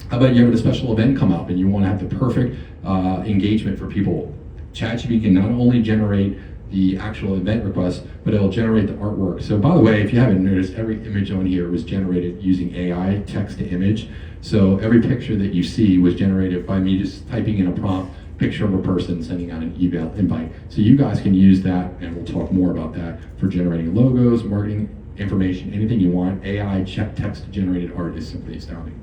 How about you have a special event come up and you want to have the perfect engagement for people? ChatGPT can not only generate the actual event request, but it'll generate the artwork. So by the way, if you haven't noticed, every image on here was generated using AI, text to image. So every picture that you see was generated by me just typing in a prompt, picture of a person, sending out an email invite. So you guys can use that, and we'll talk more about that, for generating logos, marketing information, anything you want. AI text generated art is simply astounding.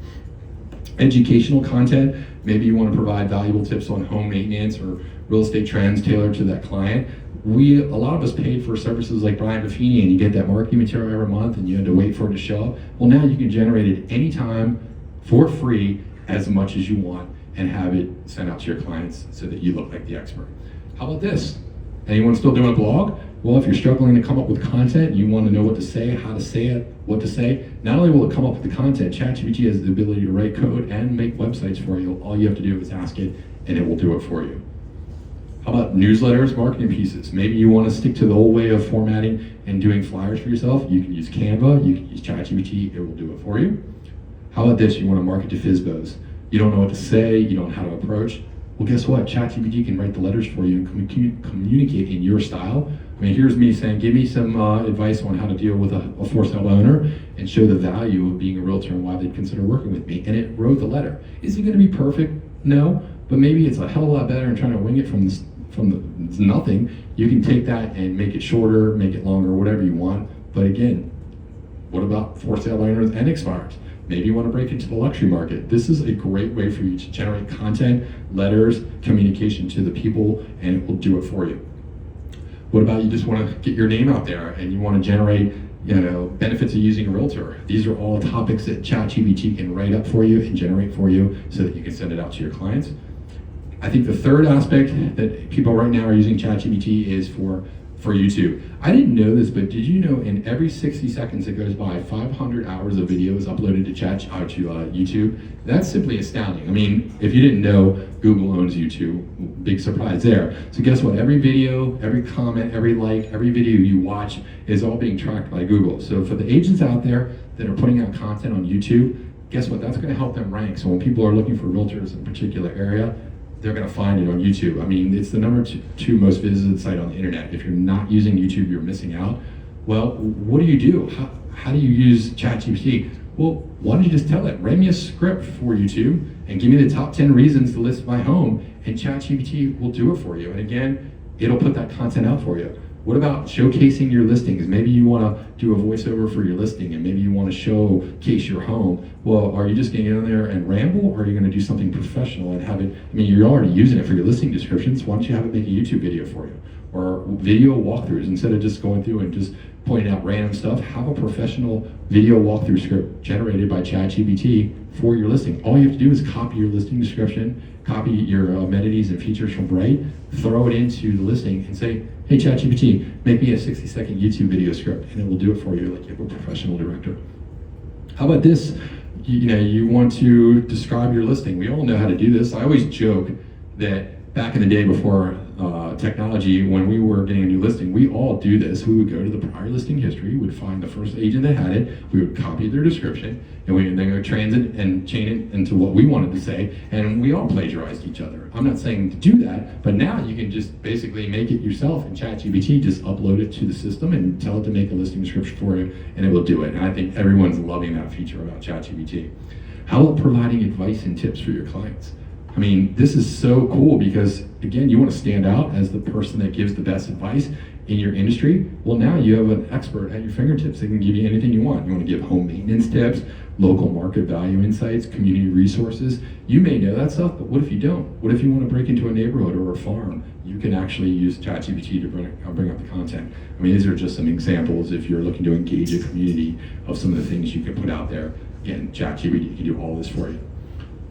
Educational content, maybe you want to provide valuable tips on home maintenance or real estate trends tailored to that client. A lot of us paid for services like Brian Buffini, and you get that marketing material every month and you had to wait for it to show up. Well, now you can generate it anytime for free, as much as you want, and have it sent out to your clients so that you look like the expert. How about this? Anyone still doing a blog? Well, if you're struggling to come up with content, you want to know what to say, how to say it, what to say, not only will it come up with the content, ChatGPT has the ability to write code and make websites for you. All you have to do is ask it, and it will do it for you. How about newsletters, marketing pieces? Maybe you want to stick to the old way of formatting and doing flyers for yourself. You can use Canva, you can use ChatGPT, it will do it for you. How about this? You want to market to FISBOs. You don't know what to say, you don't know how to approach. Well, guess what? ChatGPT can write the letters for you and communicate in your style. I mean, here's me saying, give me some advice on how to deal with a for sale owner and show the value of being a realtor and why they'd consider working with me. And it wrote the letter. Is it going to be perfect? No, but maybe it's a hell of a lot better than trying to wing it from nothing. You can take that and make it shorter, make it longer, whatever you want. But again, what about for sale owners and expireds? Maybe you want to break into the luxury market. This is a great way for you to generate content, letters, communication to the people, and it will do it for you. What about you just want to get your name out there and you want to generate, benefits of using a realtor? These are all topics that ChatGPT can write up for you and generate for you so that you can send it out to your clients. I think the third aspect that people right now are using ChatGPT is for YouTube. I didn't know this, but did you know in every 60 seconds that goes by, 500 hours of video is uploaded to YouTube? That's simply astounding. I mean, if you didn't know, Google owns YouTube. Big surprise there. So guess what? Every video, every comment, every like, every video you watch is all being tracked by Google. So for the agents out there that are putting out content on YouTube, guess what? That's going to help them rank. So when people are looking for realtors in a particular area, they're going to find it on YouTube. I mean, it's the number two most visited site on the internet. If you're not using YouTube, you're missing out. Well, what do? How do you use ChatGPT? Well, why don't you just tell it, write me a script for YouTube and give me the top 10 reasons to list my home, and ChatGPT will do it for you. And again, it'll put that content out for you. What about showcasing your listings? Maybe you want to do a voiceover for your listing, and maybe you want to showcase your home. Well, are you just going to get in there and ramble, or are you going to do something professional and have it? I mean, you're already using it for your listing descriptions. Why don't you have it make a YouTube video for you, or video walkthroughs instead of just going through and just pointing out random stuff, have a professional video walkthrough script generated by ChatGPT for your listing. All you have to do is copy your listing description, copy your amenities and features from Bright, throw it into the listing and say, hey ChatGPT, make me a 60-second YouTube video script, and it will do it for you like you have a professional director. How about this? You want to describe your listing. We all know how to do this. I always joke that back in the day before technology, when we were getting a new listing, we all do this. We would go to the prior listing history, would find the first agent that had it, we would copy their description, and we would then go transit and chain it into what we wanted to say, and we all plagiarized each other. I'm not saying to do that, but now you can just basically make it yourself in ChatGPT, just upload it to the system and tell it to make a listing description for you, and it will do it. And I think everyone's loving that feature about ChatGPT. How about providing advice and tips for your clients? I mean, this is so cool because, again, you want to stand out as the person that gives the best advice in your industry. Well, now you have an expert at your fingertips that can give you anything you want. You want to give home maintenance tips, local market value insights, community resources. You may know that stuff, but what if you don't? What if you want to break into a neighborhood or a farm? You can actually use ChatGPT to bring up the content. I mean, these are just some examples if you're looking to engage a community of some of the things you can put out there. Again, ChatGPT can do all this for you.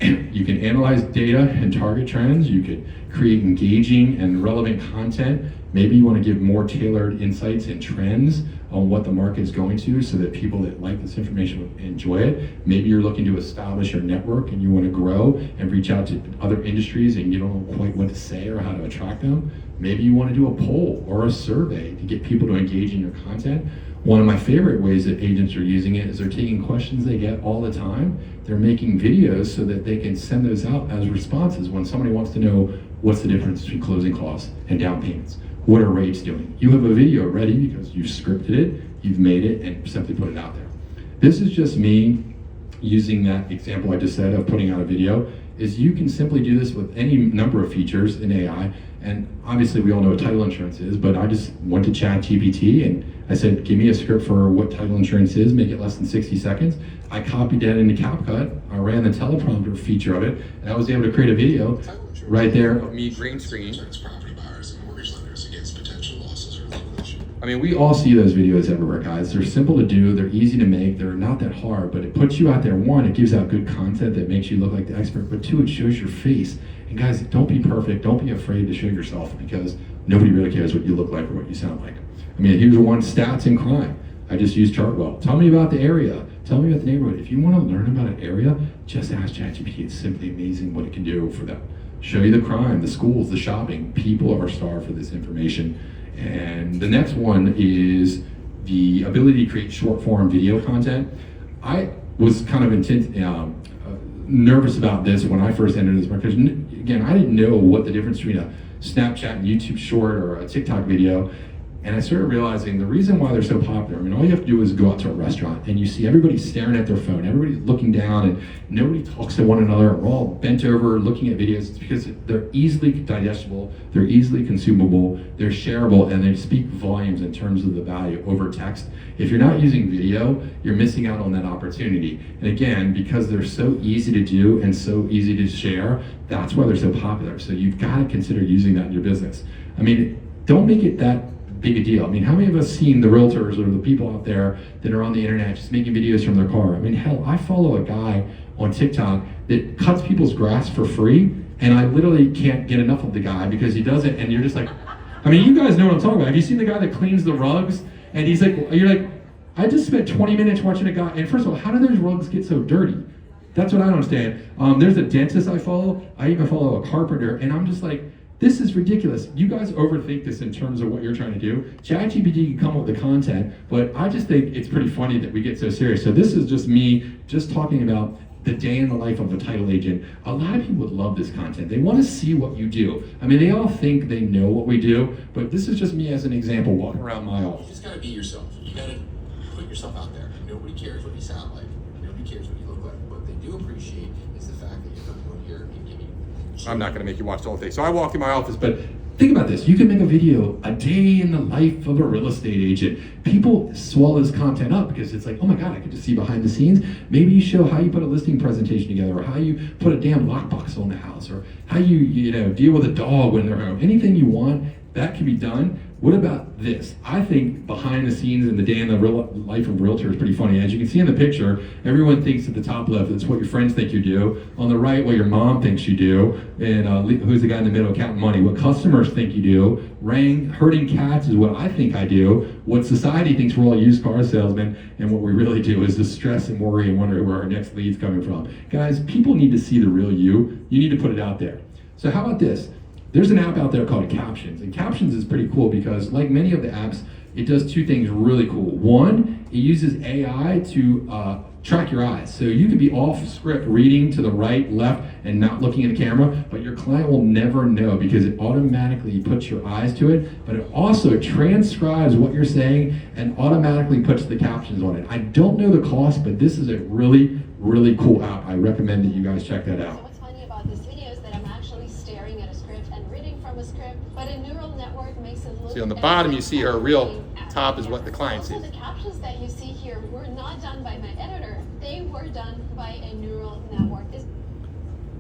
You can analyze data and target trends. You could create engaging and relevant content. Maybe you want to give more tailored insights and trends on what the market is going to so that people that like this information enjoy it. Maybe you're looking to establish your network and you want to grow and reach out to other industries and you don't know quite what to say or how to attract them. Maybe you want to do a poll or a survey to get people to engage in your content. One of my favorite ways that agents are using it is they're taking questions they get all the time. They're making videos so that they can send those out as responses when somebody wants to know what's the difference between closing costs and down payments. What are rates doing? You have a video ready because you've scripted it, you've made it, and simply put it out there. This is just me using that example I just said of putting out a video. Is you can simply do this with any number of features in AI, and obviously we all know what title insurance is, but I just went to ChatGPT and I said, give me a script for what title insurance is, make it less than 60 seconds. I copied that into CapCut, I ran the teleprompter feature of it, and I was able to create a video right there of me green screen. Property buyers and mortgage lenders against potential losses or liquidation. I mean, we all see those videos everywhere, guys. They're simple to do, they're easy to make, they're not that hard, but it puts you out there. One, it gives out good content that makes you look like the expert, but two, it shows your face. And guys, don't be perfect, don't be afraid to show yourself because nobody really cares what you look like or what you sound like. I mean, here's one, stats and crime. I just used Chartwell. Tell me about the area. Tell me about the neighborhood. If you want to learn about an area, just ask ChatGPT. It's simply amazing what it can do for them. Show you the crime, the schools, the shopping. People are starved for this information. And the next one is the ability to create short form video content. I was kind of nervous about this when I first entered this market because, again, I didn't know what the difference between a Snapchat and YouTube short or a TikTok video. And I started realizing the reason why they're so popular, I mean, all you have to do is go out to a restaurant and you see everybody staring at their phone, everybody's looking down and nobody talks to one another, and we're all bent over looking at videos. It's because they're easily digestible, they're easily consumable, they're shareable, and they speak volumes in terms of the value over text. If you're not using video, you're missing out on that opportunity. And again, because they're so easy to do and so easy to share, that's why they're so popular. So you've got to consider using that in your business. I mean, don't make it that big a deal. I mean, how many of us seen the realtors or the people out there that are on the internet just making videos from their car? I mean, hell, I follow a guy on TikTok that cuts people's grass for free, and I literally can't get enough of the guy because he does it, and you're just like, I mean, you guys know what I'm talking about. Have you seen the guy that cleans the rugs? And he's like, you're like, I just spent 20 minutes watching a guy, and first of all, how do those rugs get so dirty? That's what I don't understand. There's a dentist I follow, I even follow a carpenter, and I'm just like, this is ridiculous. You guys overthink this in terms of what you're trying to do. ChatGPT can come up with the content, but I just think it's pretty funny that we get so serious. So this is just me just talking about the day in the life of a title agent. A lot of people would love this content. They want to see what you do. I mean, they all think they know what we do, but this is just me as an example walking around my You office. just gotta be yourself. You gotta put yourself out there. Nobody cares what you sound like. Nobody cares what you look like. What they do appreciate is the fact that you're coming on here and giving. I'm not gonna make you watch the whole thing. So I walk in my office, but think about this. You can make a video, a day in the life of a real estate agent. People swallow this content up because it's like, oh my God, I get to see behind the scenes. Maybe you show how you put a listing presentation together, or how you put a damn lockbox on the house, or how you deal with a dog when they're home. Anything you want, That can be done. What about this? I think behind the scenes in the day in the real life of realtor is pretty funny. As you can see in the picture, everyone thinks at the top left, it's what your friends think you do. On the right, what your mom thinks you do. And who's the guy in the middle counting money? What customers think you do. Herding cats is what I think I do. What society thinks we're all used car salesmen. And what we really do is just stress and worry and wonder where our next lead's coming from. Guys, people need to see the real you. You need to put it out there. So how about this? There's an app out there called Captions, and Captions is pretty cool because, like many of the apps, it does two things really cool. One, it uses AI to track your eyes. So you could be off script reading to the right, left, and not looking at the camera, but your client will never know because it automatically puts your eyes to it, but it also transcribes what you're saying and automatically puts the captions on it. I don't know the cost, but this is a really, really cool app. I recommend that you guys check that out. So what's funny about this video is that I'm actually staring at a script and reading from a script, but a neural network makes it look. See on the bottom, you see her real top is what the client also, sees. the captions that you see here were not done by my editor; they were done by a neural network.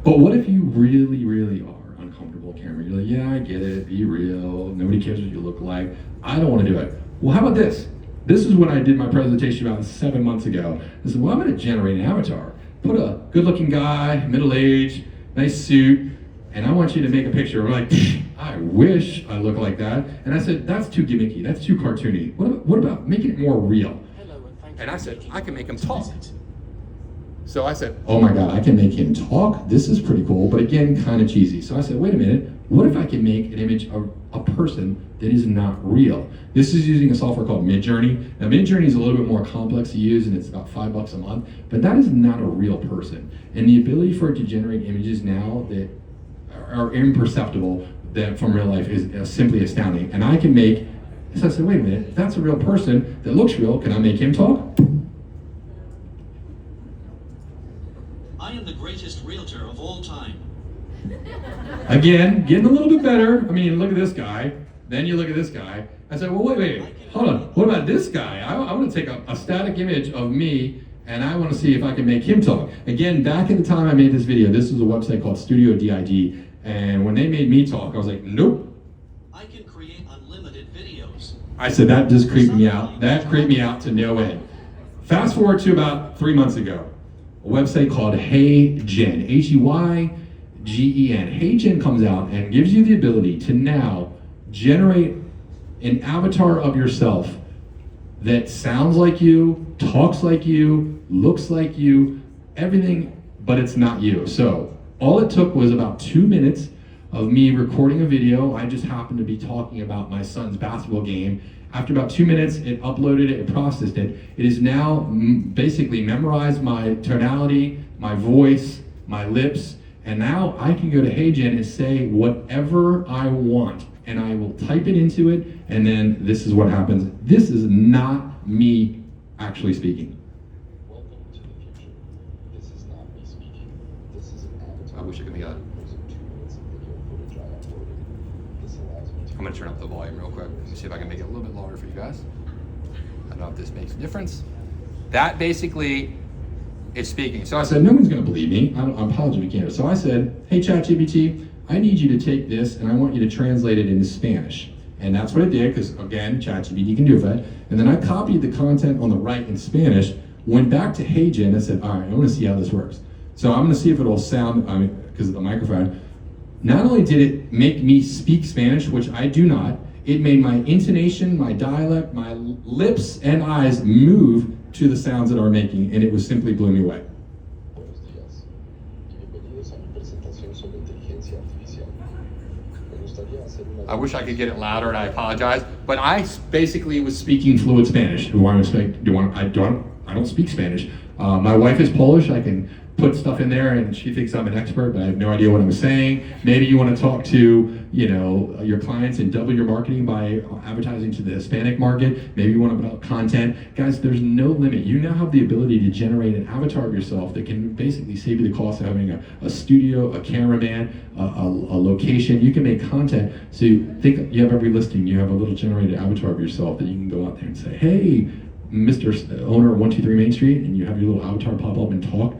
But what if you really, really are uncomfortable, Cameron? You're like, yeah, I get it, be real, nobody cares what you look like, I don't want to do it. Well, how about this? This is what I did my presentation about 7 months ago. I said, well, I'm going to generate an avatar. Put a good-looking guy, middle-aged, nice suit, and I want you to make a picture. We're like, I wish I looked like that. And I said, that's too gimmicky, that's too cartoony. What about making it more real? And I said, I can make him talk. So I said, oh my God, I can make him talk? This is pretty cool, but again, kind of cheesy. So I said, wait a minute, what if I can make an image of a person that is not real? This is using a software called Midjourney. Now Midjourney is a little bit more complex to use and it's about $5 a month, but that is not a real person. And the ability for it to generate images now that are imperceptible that from real life is simply astounding. And I can make, so I said, wait a minute, if that's a real person that looks real, can I make him talk? I am the greatest realtor of all time. Again, getting a little bit better. I mean, look at this guy. Then you look at this guy. I said, well, wait, hold on. What about this guy? I want to take a static image of me and I want to see if I can make him talk. Again, back at the time I made this video, this was a website called Studio DID. And when they made me talk, I was like, nope. I can create unlimited videos. I said, that just creeped me out. That creeped me out to no end. Fast forward to about 3 months ago. A website called HeyGen, Heygen. HeyGen comes out and gives you the ability to now generate an avatar of yourself that sounds like you, talks like you, looks like you, everything, but it's not you. So all it took was about 2 minutes of me recording a video. I just happened to be talking about my son's basketball game. After about 2 minutes, it uploaded it, it processed it. It has now basically memorized my tonality, my voice, my lips, and now I can go to HeyGen and say whatever I want, and I will type it into it, and then this is what happens. This is not me actually speaking. Welcome to the future. This is not me speaking. This is an avatar. I wish I could make that. Those are 2 minutes of video footage I uploaded. This allows me to. I'm gonna turn up the volume real quick. Let me see if I can make it a little bit louder for you guys. I don't know if this makes a difference. That basically is speaking. So I said, no one's gonna believe me. I'm apologizing to Canada. So I said, hey ChatGPT, I need you to take this and I want you to translate it into Spanish. And that's what it did, because again, ChatGPT can do that. And then I copied the content on the right in Spanish, went back to HeyGen and said, all right, I wanna see how this works. So I'm gonna see if it'll sound, because of the microphone. Not only did it make me speak Spanish, which I do not, it made my intonation, my dialect, my lips and eyes move to the sounds that are making, and it was simply blew me away. Buenos días y bienvenidos a mi presentación sobre inteligencia artificial. Me gustaría hacer una. I wish I could get it louder, and I apologize, but I basically was speaking fluent Spanish. I don't speak Spanish. My wife is Polish. I can put stuff in there and she thinks I'm an expert, but I have no idea what I'm saying. Maybe you want to talk to, your clients and double your marketing by advertising to the Hispanic market. Maybe you want to put out content. Guys, there's no limit. You now have the ability to generate an avatar of yourself that can basically save you the cost of having a studio, a cameraman, a location. You can make content. So you think you have every listing, you have a little generated avatar of yourself that you can go out there and say, hey, Mr. Owner of 123 Main Street, and you have your little avatar pop up and talk.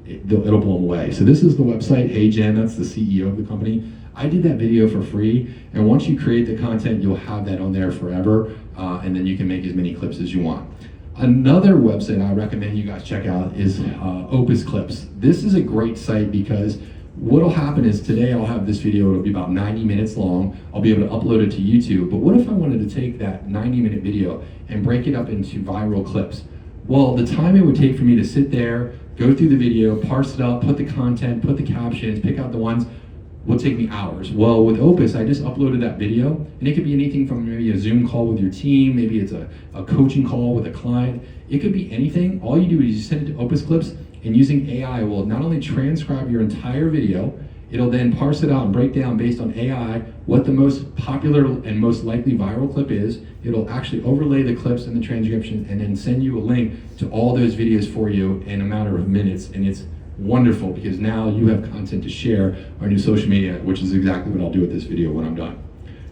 it'll blow them away. So this is the website. Hey Jen, that's the CEO of the company. I did that video for free, and once you create the content, you'll have that on there forever, and then you can make as many clips as you want. Another website I recommend you guys check out is Opus Clips. This is a great site because what'll happen is today I'll have this video, it'll be about 90 minutes long. I'll be able to upload it to YouTube, but what if I wanted to take that 90-minute video and break it up into viral clips? Well, the time it would take for me to sit there, go through the video, parse it up, put the content, put the captions, pick out the ones, will take me hours. Well, with Opus, I just uploaded that video, and it could be anything from maybe a Zoom call with your team, maybe it's a coaching call with a client. It could be anything. All you do is you send it to Opus Clips, and using AI will not only transcribe your entire video, it'll then parse it out and break down based on AI what the most popular and most likely viral clip is. It'll actually overlay the clips and the transcription and then send you a link to all those videos for you in a matter of minutes, and it's wonderful because now you have content to share on your social media, which is exactly what I'll do with this video when I'm done.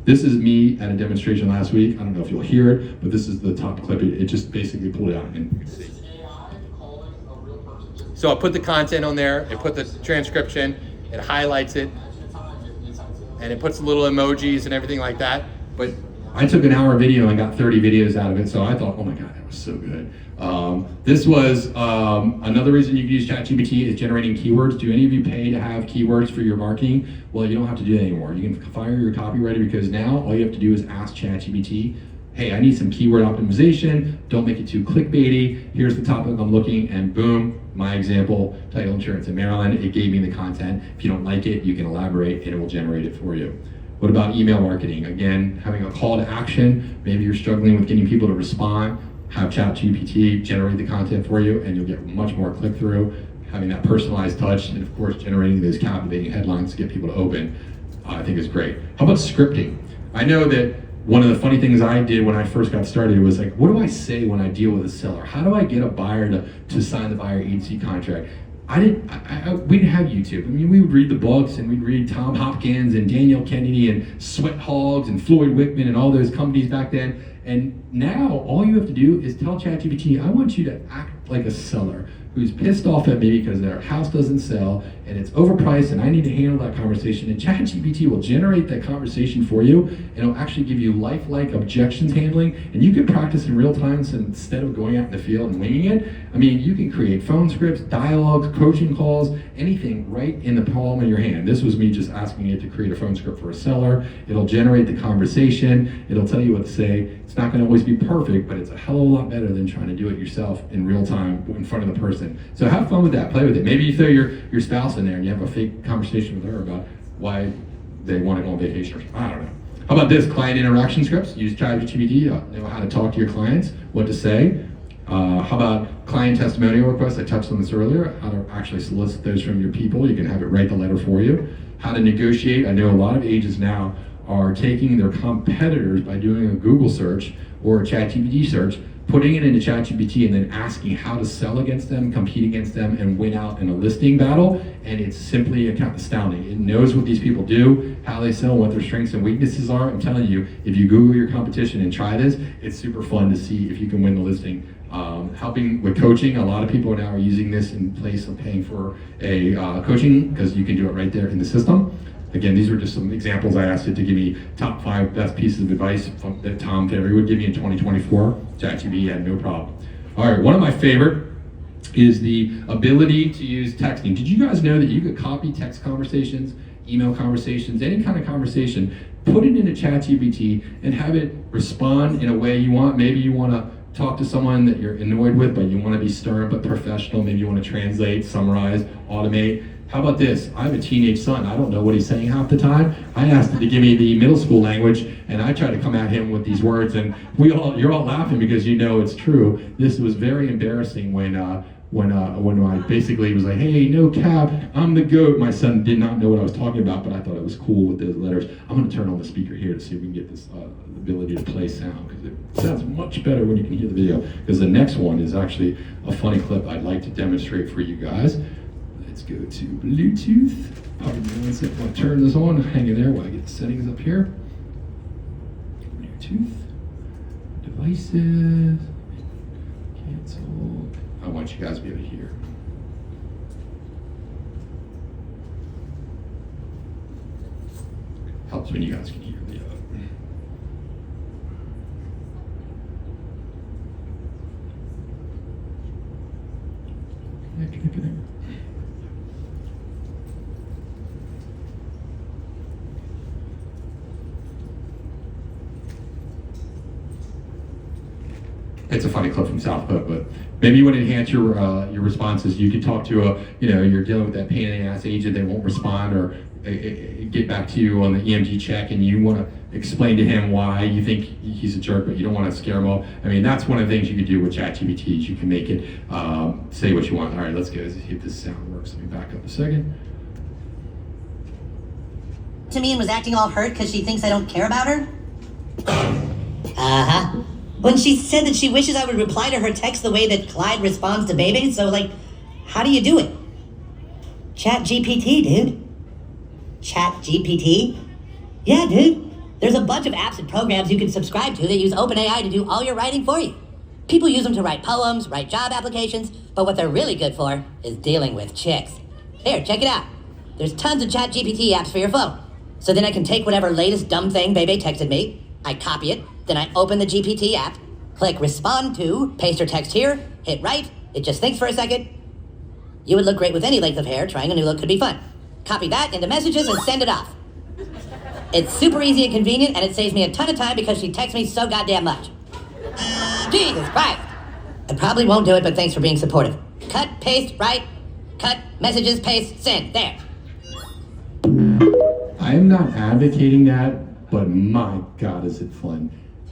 This is me at a demonstration last week. I don't know if you'll hear it, but this is the top clip. It just basically pulled it out and you can see. So I put the content on there, it put the transcription, it highlights it, and it puts little emojis and everything like that. But I took an hour video and got 30 videos out of it, so I thought, oh my God, that was so good. This was another reason you can use ChatGPT is generating keywords. Do any of you pay to have keywords for your marketing? Well, you don't have to do that anymore. You can fire your copywriter because now all you have to do is ask ChatGPT, hey, I need some keyword optimization. Don't make it too clickbaity. Here's the topic I'm looking, and boom, my example, title insurance in Maryland. It gave me the content. If you don't like it, you can elaborate and it will generate it for you. What about email marketing? Again, having a call to action. Maybe you're struggling with getting people to respond. Have ChatGPT generate the content for you and you'll get much more click-through. Having that personalized touch and of course generating those captivating headlines to get people to open, I think is great. How about scripting? I know that one of the funny things I did when I first got started was like, what do I say when I deal with a seller? How do I get a buyer to sign the buyer agency contract? We didn't have YouTube. I mean, we would read the books and we'd read Tom Hopkins and Daniel Kennedy and Sweat Hogs and Floyd Wickman and all those companies back then. And now all you have to do is tell ChatGPT, I want you to act like a seller who's pissed off at me because their house doesn't sell and it's overpriced and I need to handle that conversation. And ChatGPT will generate that conversation for you and it'll actually give you lifelike objections handling. And you can practice in real time so instead of going out in the field and winging it. I mean, you can create phone scripts, dialogues, coaching calls, anything right in the palm of your hand. This was me just asking it to create a phone script for a seller. It'll generate the conversation. It'll tell you what to say. It's not going to always be perfect, but it's a hell of a lot better than trying to do it yourself in real time in front of the person. So have fun with that, play with it. Maybe you throw your spouse in there and you have a fake conversation with her about why they want to go on vacation or something. I don't know. How about this, client interaction scripts? Use ChatGPT to know how to talk to your clients, what to say. How about client testimonial requests? I touched on this earlier. How to actually solicit those from your people. You can have it write the letter for you. How to negotiate. I know a lot of agents now are taking their competitors by doing a Google search or a ChatGPT search, putting it into ChatGPT and then asking how to sell against them, compete against them, and win out in a listing battle. And it's simply astounding. It knows what these people do, how they sell, what their strengths and weaknesses are. I'm telling you, if you Google your competition and try this, it's super fun to see if you can win the listing. Helping with coaching, a lot of people now are using this in place of paying for a coaching because you can do it right there in the system. Again, these are just some examples. I asked it to give me top 5 best pieces of advice that Tom Ferry would give me in 2024. ChatGPT had no problem. All right, one of my favorite is the ability to use texting. Did you guys know that you could copy text conversations, email conversations, any kind of conversation, put it into ChatGPT and have it respond in a way you want? Maybe you want to talk to someone that you're annoyed with, but you want to be stern but professional. Maybe you want to translate, summarize, automate. How about this? I have a teenage son. I don't know what he's saying half the time. I asked him to give me the middle school language, and I try to come at him with these words, and you're all laughing because you know it's true. This was very embarrassing when I basically was like, hey, no cap, I'm the GOAT. My son did not know what I was talking about, but I thought it was cool with those letters. I'm going to turn on the speaker here to see if we can get this ability to play sound, because it sounds much better when you can hear the video, because the next one is actually a funny clip I'd like to demonstrate for you guys. Let's go to Bluetooth. Probably 1 second. I'll turn this on. Hang in there while I get the settings up here. Bluetooth. Devices. Cancel. I want you guys to be able to hear. helps when you guys can hear me. It's a funny clip from South Hook, but maybe you want to enhance your responses. You could talk to you're dealing with that pain in the ass agent that won't respond or get back to you on the EMG check, and you want to explain to him why you think he's a jerk, but you don't want to scare him off. I mean, that's one of the things you could do with ChatGPT is you can make it say what you want. All right, let's go. Let's see if this sound works. Let me back up a second. To me and was acting all hurt because she thinks I don't care about her? Uh-huh. When she said that she wishes I would reply to her text the way that Clyde responds to Bebe, so like, how do you do it? ChatGPT, dude. ChatGPT? Yeah, dude. There's a bunch of apps and programs you can subscribe to that use OpenAI to do all your writing for you. People use them to write poems, write job applications, but what they're really good for is dealing with chicks. Here, check it out. There's tons of ChatGPT apps for your phone. So then I can take whatever latest dumb thing Bebe texted me, I copy it, then I open the GPT app, click respond to, paste her text here, hit write, it just thinks for a second. You would look great with any length of hair, trying a new look could be fun. Copy that into messages and send it off. It's super easy and convenient, and it saves me a ton of time because she texts me so goddamn much. Jesus Christ! I probably won't do it, but thanks for being supportive. Cut, paste, write, cut, messages, paste, send, there. I am not advocating that, but my God, is it fun.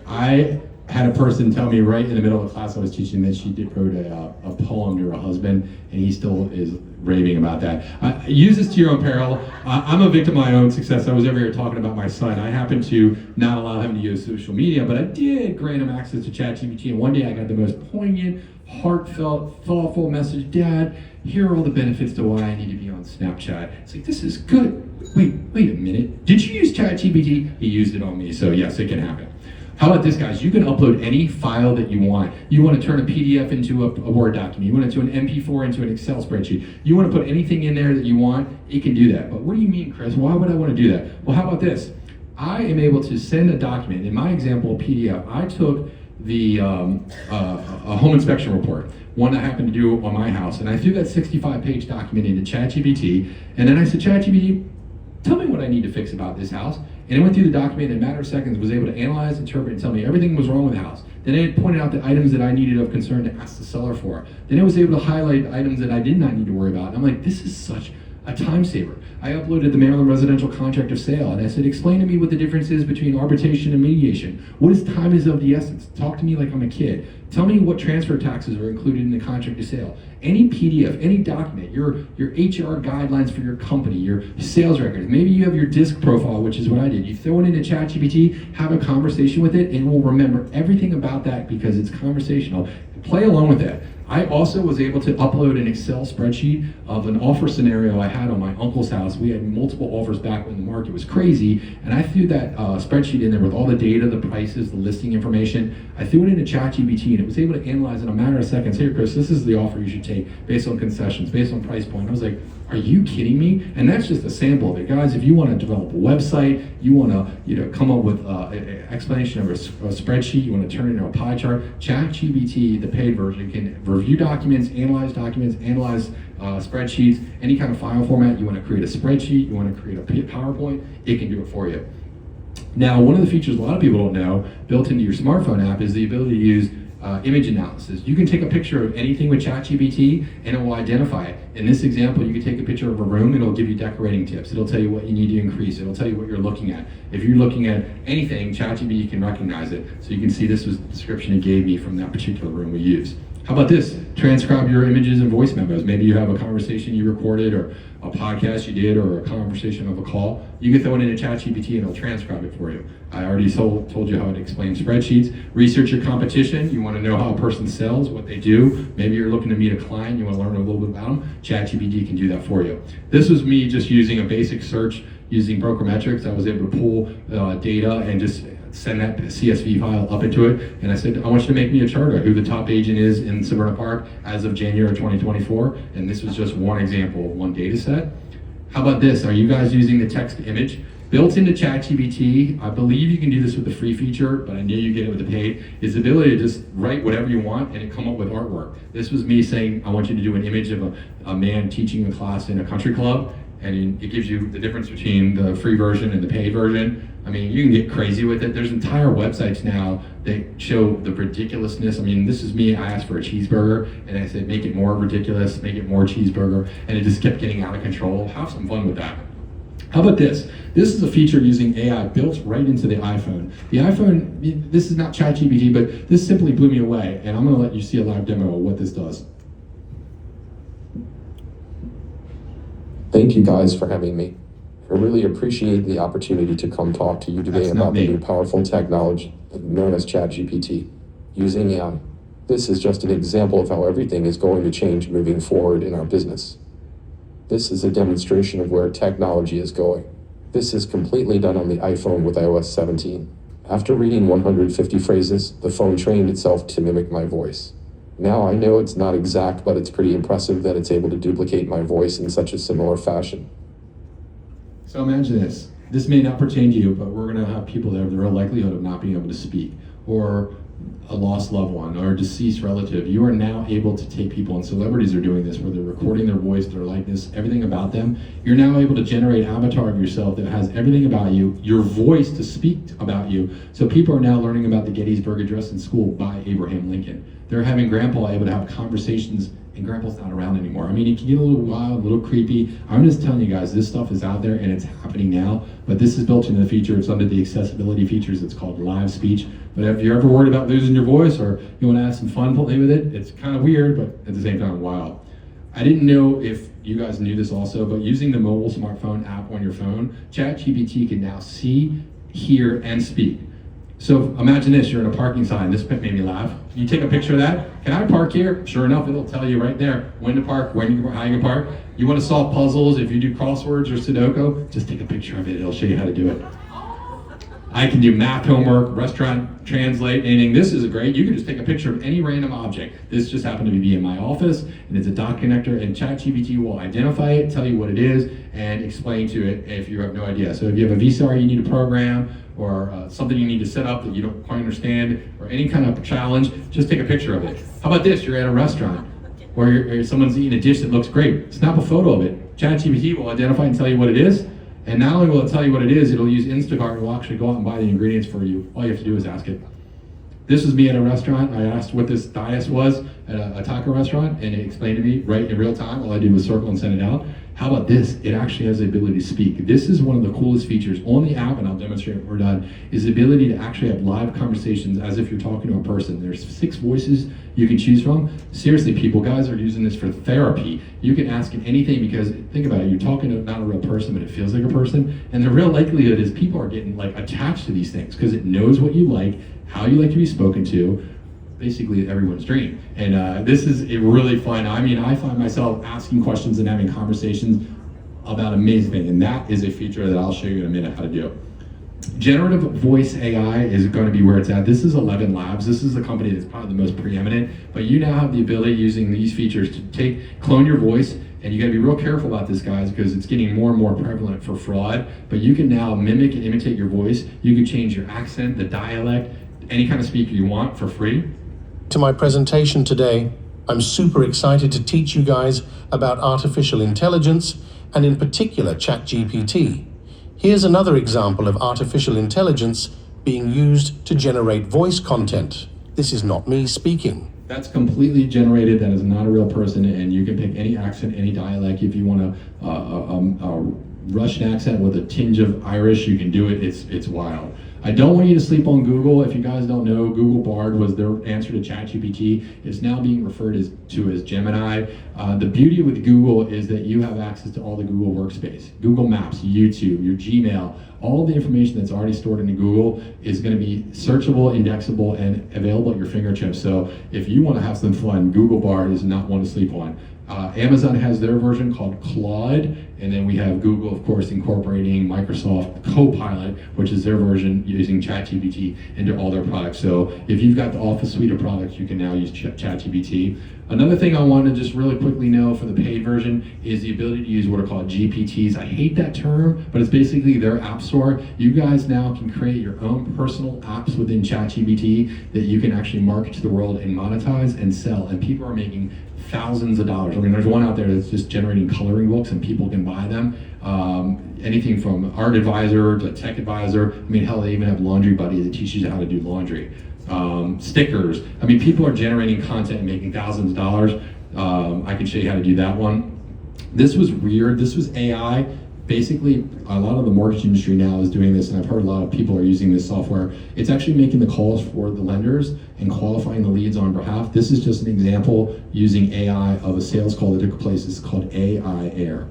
I had a person tell me right in the middle of the class I was teaching that she wrote a poem to her husband, and he still is raving about that. Use this to your own peril. I'm a victim of my own success. I was over here talking about my son. I happened to not allow him to use social media, but I did grant him access to ChatGPT, and one day I got the most poignant, heartfelt, thoughtful message. Dad, here are all the benefits to why I need to be on Snapchat. It's like, this is good. Wait a minute. Did you use ChatGPT? He used it on me, so yes, it can happen. How about this, guys? You can upload any file that you want. You want to turn a PDF into a Word document. You want to turn an MP4 into an Excel spreadsheet. You want to put anything in there that you want, it can do that. But what do you mean, Chris? Why would I want to do that? Well, how about this? I am able to send a document. In my example, PDF, I took the a home inspection report, one that I happened to do on my house, and I threw that 65-page document into ChatGPT, and then I said, ChatGPT, tell me what I need to fix about this house. And it went through the document in a matter of seconds, was able to analyze, interpret, and tell me everything was wrong with the house. Then it pointed out the items that I needed of concern to ask the seller for. Then it was able to highlight items that I did not need to worry about. And I'm like, this is such a time saver. I uploaded the Maryland Residential Contract of Sale, and I said, explain to me what the difference is between arbitration and mediation. What is time is of the essence? Talk to me like I'm a kid. Tell me what transfer taxes are included in the contract of sale. Any PDF, any document, your HR guidelines for your company, your sales records. Maybe you have your DISC profile, which is what I did. You throw it into ChatGPT, have a conversation with it, and it will remember everything about that because it's conversational. Play along with that. I also was able to upload an Excel spreadsheet of an offer scenario I had on my uncle's house. We had multiple offers back when the market was crazy, and I threw that spreadsheet in there with all the data, the prices, the listing information. I threw it into ChatGPT, and it was able to analyze in a matter of seconds. Here, Chris, this is the offer you should take based on concessions, based on price point. I was like, are you kidding me? And that's just a sample of it. Guys, if you want to develop a website, you want to come up with an explanation of a spreadsheet, you want to turn it into a pie chart, ChatGPT, the paid version, can review documents, analyze spreadsheets, any kind of file format. You want to create a spreadsheet, you want to create a PowerPoint, it can do it for you. Now, one of the features a lot of people don't know, built into your smartphone app, is the ability to use image analysis. You can take a picture of anything with ChatGPT and it will identify it. In this example, you can take a picture of a room and it'll give you decorating tips. It'll tell you what you need to increase. It'll tell you what you're looking at. If you're looking at anything, ChatGPT can recognize it. So you can see this was the description it gave me from that particular room we used. How about this? Transcribe your images and voice memos. Maybe you have a conversation you recorded or a podcast you did or a conversation of a call. You can throw it into ChatGPT and it'll transcribe it for you. I already told you how it explains spreadsheets. Research your competition. You want to know how a person sells, what they do. Maybe you're looking to meet a client. You want to learn a little bit about them. ChatGPT can do that for you. This was me just using a basic search using Brokermetrics. I was able to pull data and just send that CSV file up into it, and I said, I want you to make me a chart of who the top agent is in Severna Park as of January 2024, and this was just one example of one data set. How about this? Are you guys using the text to image? Built into ChatGPT, I believe you can do this with the free feature, but I know you get it with the paid, is the ability to just write whatever you want and it come up with artwork. This was me saying, I want you to do an image of a man teaching a class in a country club, and it gives you the difference between the free version and the paid version. I mean, you can get crazy with it. There's entire websites now that show the ridiculousness. I mean, this is me, I asked for a cheeseburger, and I said, make it more ridiculous, make it more cheeseburger, and it just kept getting out of control. Have some fun with that. How about this? This is a feature using AI built right into the iPhone. The iPhone, this is not ChatGPT, but this simply blew me away, and I'm gonna let you see a live demo of what this does. Thank you guys for having me. I really appreciate the opportunity to come talk to you today about the new powerful technology known as ChatGPT. Using AI, this is just an example of how everything is going to change moving forward in our business. This is a demonstration of where technology is going. This is completely done on the iPhone with iOS 17. After reading 150 phrases, the phone trained itself to mimic my voice. Now I know it's not exact, but it's pretty impressive that it's able to duplicate my voice in such a similar fashion. So imagine this. This may not pertain to you, but we're gonna have people that have the real likelihood of not being able to speak, or a lost loved one, or a deceased relative. You are now able to take people, and celebrities are doing this, where they're recording their voice, their likeness, everything about them. You're now able to generate an avatar of yourself that has everything about you, your voice to speak about you. So people are now learning about the Gettysburg Address in school by Abraham Lincoln. They're having Grandpa able to have conversations, and Grandpa's not around anymore. I mean, it can get a little wild, a little creepy. I'm just telling you guys, this stuff is out there and it's happening now, but this is built into the feature. It's under the accessibility features. It's called live speech. But if you're ever worried about losing your voice, or you want to have some fun playing with it, it's kind of weird, but at the same time, wild. I didn't know if you guys knew this also, but using the mobile smartphone app on your phone, ChatGPT can now see, hear, and speak. So imagine this, you're in a parking sign. This made me laugh. You take a picture of that. Can I park here? Sure enough, it'll tell you right there when to park, how you can park. You want to solve puzzles, if you do crosswords or Sudoku, just take a picture of it. It'll show you how to do it. I can do math homework, restaurant, translate, anything. This is great. You can just take a picture of any random object. This just happened to be in my office, and it's a dock connector, and ChatGPT will identify it, tell you what it is, and explain to it if you have no idea. So if you have a VCR you need to program, or something you need to set up that you don't quite understand, or any kind of challenge, just take a picture of it. How about this? You're at a restaurant, or someone's eating a dish that looks great. Snap a photo of it. ChatGPT will identify and tell you what it is, and not only will it tell you what it is, it'll use Instacart. It will actually go out and buy the ingredients for you. All you have to do is ask it. This was me at a restaurant. I asked what this dais was at a taco restaurant, and it explained to me right in real time. All I did was circle and send it out. How about this? It actually has the ability to speak. This is one of the coolest features on the app, and I'll demonstrate when we're done, is the ability to actually have live conversations as if you're talking to a person. There's 6 voices you can choose from. Seriously, people, guys are using this for therapy. You can ask it anything, because think about it, you're talking to not a real person, but it feels like a person. And the real likelihood is people are getting attached to these things because it knows what you like, how you like to be spoken to, basically everyone's dream. And this is really fun. I mean, I find myself asking questions and having conversations about amazing things, and that is a feature that I'll show you in a minute how to do. Generative voice AI is going to be where it's at. This is 11 Labs. This is the company that's probably the most preeminent, but you now have the ability using these features to clone your voice, and you got to be real careful about this, guys, because it's getting more and more prevalent for fraud. But you can now mimic and imitate your voice. You can change your accent, the dialect, any kind of speaker you want for free. To my presentation today, I'm super excited to teach you guys about artificial intelligence, and in particular ChatGPT. Here's another example of artificial intelligence being used to generate voice content. This is not me speaking. That's completely generated. That is not a real person, and you can pick any accent, any dialect. If you want a Russian accent with a tinge of Irish, you can do it. It's wild. I don't want you to sleep on Google. If you guys don't know, Google Bard was their answer to ChatGPT. It's now being referred to as Gemini. The beauty with Google is that you have access to all the Google workspace, Google Maps, YouTube, your Gmail. All the information that's already stored in Google is going to be searchable, indexable, and available at your fingertips. So if you want to have some fun, Google Bard is not one to sleep on. Amazon has their version called Claude, and then we have Google, of course, incorporating Microsoft Copilot, which is their version using ChatGPT into all their products. So if you've got the Office suite of products, you can now use ChatGPT. Another thing I want to just really quickly know for the paid version is the ability to use what are called GPTs. I hate that term, but it's basically their app store. You guys now can create your own personal apps within ChatGPT that you can actually market to the world and monetize and sell. And people are making thousands of dollars. I mean, there's one out there that's just generating coloring books and people can buy them. Anything from Art Advisor to Tech Advisor. I mean, hell, they even have Laundry Buddy that teaches you how to do laundry. Stickers. I mean, people are generating content and making thousands of dollars. I can show you how to do that one. This was weird. This was AI. Basically, a lot of the mortgage industry now is doing this, and I've heard a lot of people are using this software. It's actually making the calls for the lenders and qualifying the leads on behalf. This is just an example using AI of a sales call that took place. It's called AI Air.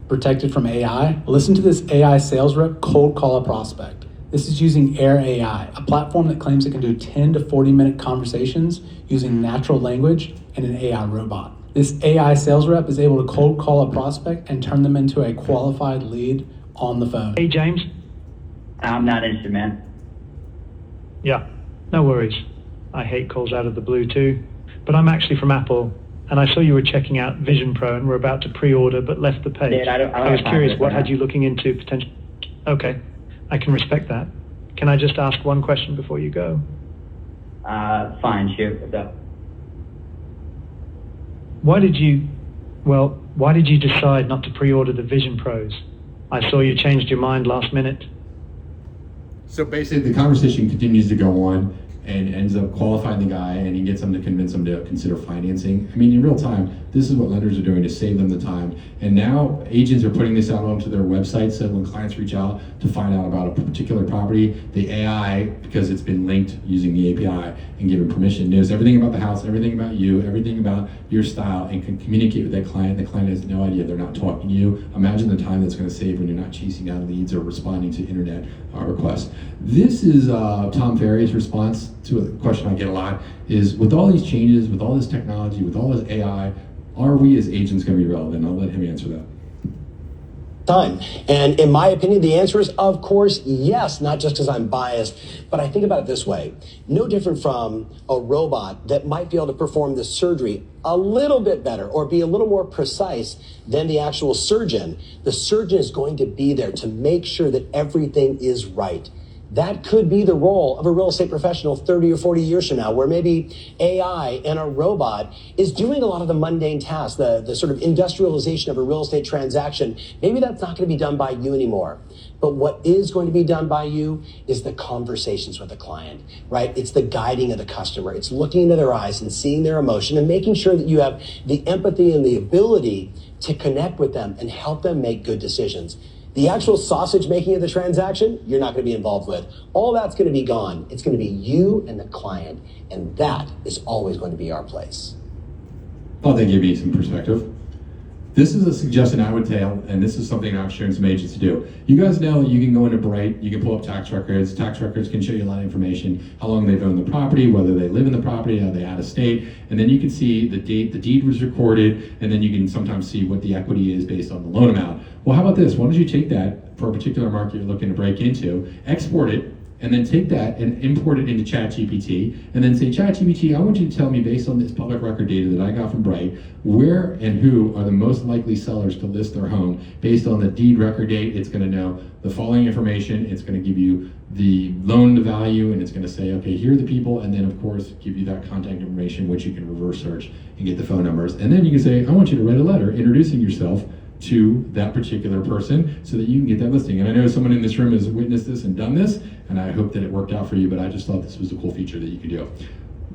Protected from AI? Listen to this AI sales rep cold call a prospect. This is using Air AI, a platform that claims it can do 10 to 40-minute conversations using natural language and an AI robot. This AI sales rep is able to cold call a prospect and turn them into a qualified lead on the phone. Hey, James. I'm not interested, man. Yeah, no worries. I hate calls out of the blue too, but I'm actually from Apple, and I saw you were checking out Vision Pro and were about to pre-order but left the page. Dude, I was curious, what had you looking into potential? Okay, I can respect that. Can I just ask one question before you go? Fine, shoot. What's up? Why did you decide not to pre-order the Vision Pros? I saw you changed your mind last minute. So basically, the conversation continues to go on and ends up qualifying the guy, and he gets them to convince him to consider financing. I mean, in real time, this is what lenders are doing to save them the time. And now agents are putting this out onto their website, so when clients reach out to find out about a particular property, the AI, because it's been linked using the API and given permission, knows everything about the house, everything about you, everything about your style, and can communicate with that client. The client has no idea they're not talking to you. Imagine the time that's going to save when you're not chasing down leads or responding to internet requests. This is Tom Ferry's response to a question I get a lot, is with all these changes, with all this technology, with all this AI, are we as agents going to be relevant? I'll let him answer that. Time. And in my opinion, the answer is, of course, yes, not just because I'm biased, but I think about it this way. No different from a robot that might be able to perform the surgery a little bit better or be a little more precise than the actual surgeon. The surgeon is going to be there to make sure that everything is right. That could be the role of a real estate professional 30 or 40 years from now, where maybe AI and a robot is doing a lot of the mundane tasks, the sort of industrialization of a real estate transaction. Maybe that's not going to be done by you anymore. But what is going to be done by you is the conversations with the client, right? It's the guiding of the customer. It's looking into their eyes and seeing their emotion and making sure that you have the empathy and the ability to connect with them and help them make good decisions. The actual sausage making of the transaction, you're not going to be involved with. All that's going to be gone. It's going to be you and the client, and that is always going to be our place. Thought that gave me some perspective. This is a suggestion I would tell, and this is something I've shown some agents to do. You guys know you can go into Bright, you can pull up tax records. Tax records can show you a lot of information, how long they've owned the property, whether they live in the property, are they out of state, and then you can see the date the deed was recorded, and then you can sometimes see what the equity is based on the loan amount. Well, how about this? Why don't you take that for a particular market you're looking to break into, export it, and then take that and import it into ChatGPT, and then say, ChatGPT, I want you to tell me, based on this public record data that I got from Bright, where and who are the most likely sellers to list their home. Based on the deed record date, it's going to know the following information. It's going to give you the loan to value, and it's going to say, okay, here are the people, and then of course give you that contact information, which you can reverse search and get the phone numbers. And then you can say, I want you to write a letter introducing yourself to that particular person so that you can get that listing. And I know someone in this room has witnessed this and done this, and I hope that it worked out for you, but I just thought this was a cool feature that you could do.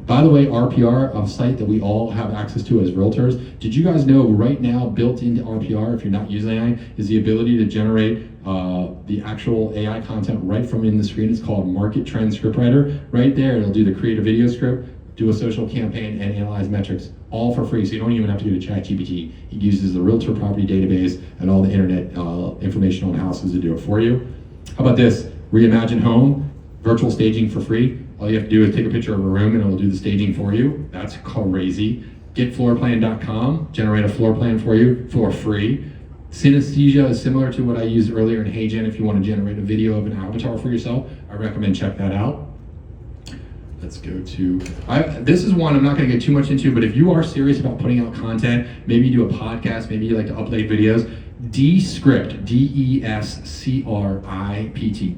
By the way, RPR, a site that we all have access to as realtors, did you guys know right now built into RPR, if you're not using AI, is the ability to generate the actual AI content right from in the screen. It's called Market Trend Scriptwriter. Right there, it'll do the create a video script, do a social campaign, and analyze metrics, all for free, so you don't even have to go to ChatGPT. It uses the Realtor Property Database and all the internet information on houses to do it for you. How about this? Reimagine Home, virtual staging for free. All you have to do is take a picture of a room and it'll do the staging for you. That's crazy. Getfloorplan.com, generate a floor plan for you for free. Synesthesia is similar to what I used earlier in HeyGen. If you want to generate a video of an avatar for yourself, I recommend check that out. let's go to, this is one I'm not going to get too much into, but if you are serious about putting out content, maybe you do a podcast, maybe you like to upload videos, Descript, Descript,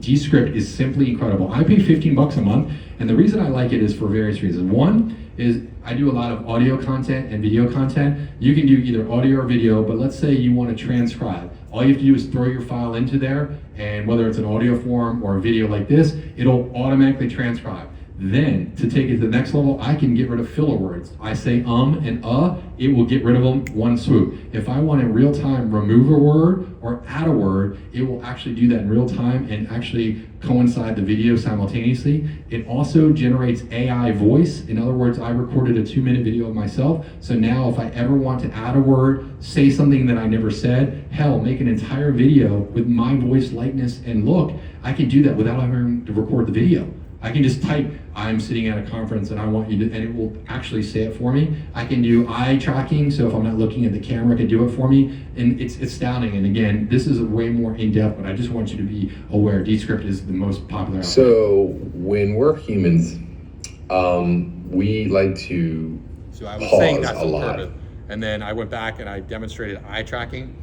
Descript is simply incredible. I pay $15 a month, and the reason I like it is for various reasons. One is I do a lot of audio content and video content. You can do either audio or video, but let's say you want to transcribe. All you have to do is throw your file into there, and whether it's an audio form or a video like this, it'll automatically transcribe. Then, to take it to the next level, I can get rid of filler words. I say and it will get rid of them one swoop. If I want in real time remove a word or add a word, it will actually do that in real time and actually coincide the video simultaneously. It also generates AI voice. In other words, I recorded a 2-minute video of myself. So now if I ever want to add a word, say something that I never said, hell, make an entire video with my voice, likeness, and look, I can do that without having to record the video. I can just type, I'm sitting at a conference and I want you to, and it will actually say it for me. I can do eye tracking, so if I'm not looking at the camera, it can do it for me. And it's astounding. And again, this is way more in-depth, but I just want you to be aware Descript is the most popular. So when we're humans, we like to So I was pause saying that's a the lot. purpose. And then I went back and I demonstrated eye tracking.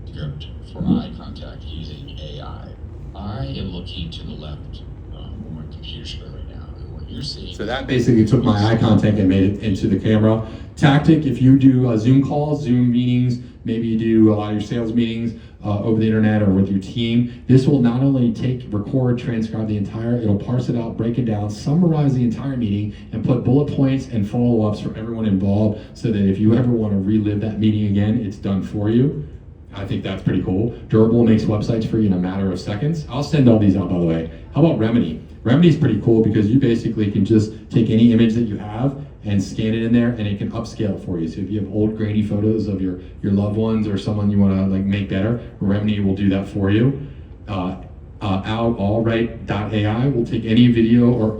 Script for eye contact using AI. I am looking to the left on my computer screen right now. And what you're seeing. So that basically took my eye contact and made it into the camera. Tactic, if you do Zoom calls, Zoom meetings, maybe you do a lot of your sales meetings over the internet or with your team, this will not only record, transcribe the entire, it'll parse it out, break it down, summarize the entire meeting, and put bullet points and follow-ups for everyone involved so that if you ever want to relive that meeting again, it's done for you. I think that's pretty cool. Durable makes websites for you in a matter of seconds. I'll send all these out, by the way. How about Remedy? Remedy is pretty cool because you basically can just take any image that you have and scan it in there, and it can upscale it for you. So if you have old grainy photos of your loved ones or someone you want to like make better, Remedy will do that for you. Allwrite.ai will take any video or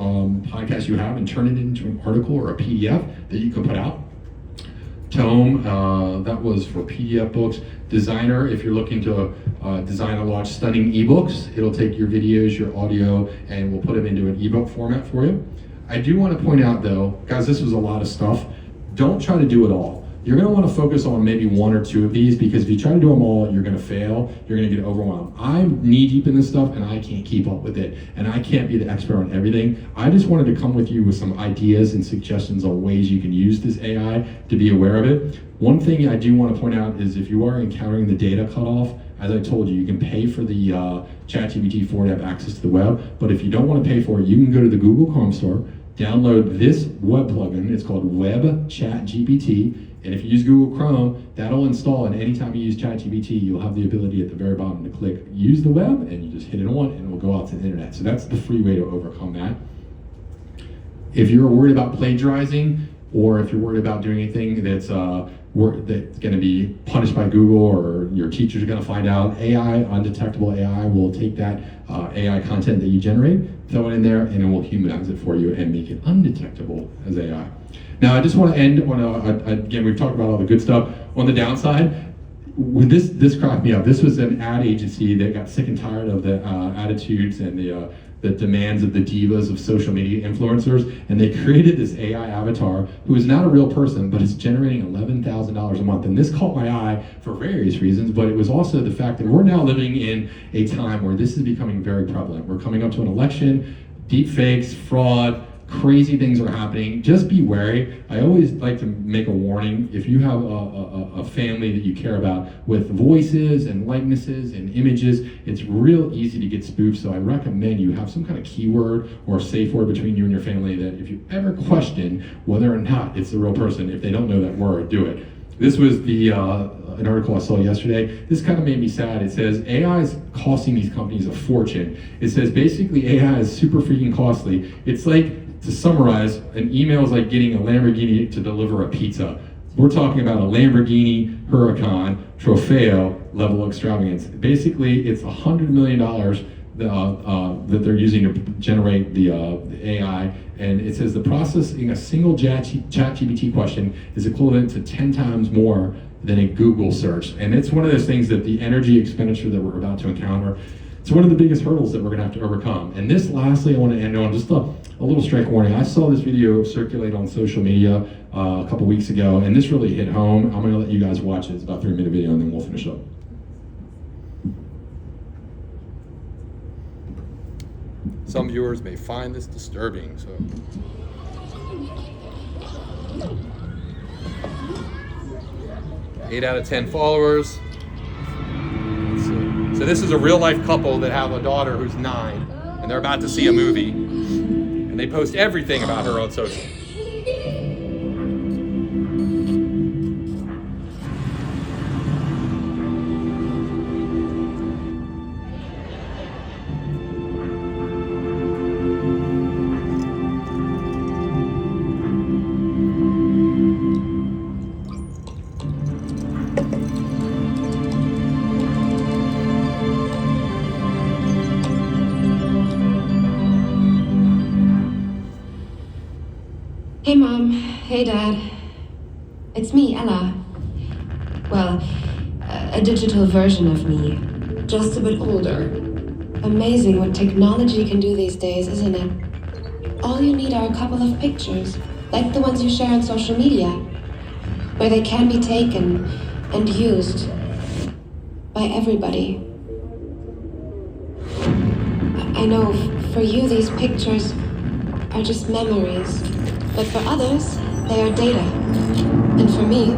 podcast you have and turn it into an article or a PDF that you can put out. Tome, that was for PDF books. Designer, if you're looking to design and launch stunning ebooks, it'll take your videos, your audio, and we'll put them into an ebook format for you. I do want to point out though, guys, this was a lot of stuff. Don't try to do it all. You're going to want to focus on maybe 1 or 2 of these because if you try to do them all, you're going to fail. You're going to get overwhelmed. I'm knee deep in this stuff and I can't keep up with it. And I can't be the expert on everything. I just wanted to come with you with some ideas and suggestions on ways you can use this AI to be aware of it. One thing I do want to point out is if you are encountering the data cutoff, as I told you, you can pay for the ChatGPT 4 to have access to the web. But if you don't want to pay for it, you can go to the Google Chrome store, download this web plugin. It's called Web ChatGPT. And if you use Google Chrome, that'll install, and anytime you use ChatGPT, you'll have the ability at the very bottom to click use the web, and you just hit it on, and it will go out to the internet. So that's the free way to overcome that. If you're worried about plagiarizing, or if you're worried about doing anything that's going to be punished by Google or your teachers are going to find out, AI, undetectable AI, will take that AI content that you generate, throw it in there, and it will humanize it for you and make it undetectable as AI. Now, I just want to end on again, we've talked about all the good stuff. On the downside, this cracked me up. This was an ad agency that got sick and tired of the attitudes and the demands of the divas of social media influencers, and they created this AI avatar who is not a real person, but is generating $11,000 a month. And this caught my eye for various reasons, but it was also the fact that we're now living in a time where this is becoming very prevalent. We're coming up to an election, deep fakes, fraud, crazy things are happening. Just be wary. I always like to make a warning. If you have a family that you care about with voices and likenesses and images, it's real easy to get spoofed. So I recommend you have some kind of keyword or safe word between you and your family that if you ever question whether or not it's a real person, if they don't know that word, do it. This was an article I saw yesterday. This kind of made me sad. It says AI is costing these companies a fortune. It says basically AI is super freaking costly. It's like, to summarize, an email is like getting a Lamborghini to deliver a pizza. We're talking about a Lamborghini Huracan Trofeo level extravagance. Basically, it's $100 million that they're using to generate the AI, and it says the processing a single ChatGPT question is equivalent to 10 times more than a Google search. And it's one of those things that the energy expenditure that we're about to encounter, It's one of the biggest hurdles that we're gonna have to overcome. And this, lastly, I want to end on just a little strike warning. I saw this video circulate on social media a couple weeks ago, and this really hit home. I'm gonna let you guys watch it. It's about a 3-minute video, and then we'll finish up. Some viewers may find this disturbing, so. Eight out of 10 followers. So this is a real life couple that have a daughter who's 9, and they're about to see a movie, and they post everything about her on social. Hey Mom, hey Dad. It's me, Ella. Well, a digital version of me, just a bit older. Amazing what technology can do these days, isn't it? All you need are a couple of pictures, like the ones you share on social media, where they can be taken and used by everybody. I know for you these pictures are just memories. But for others, they are data. And for me,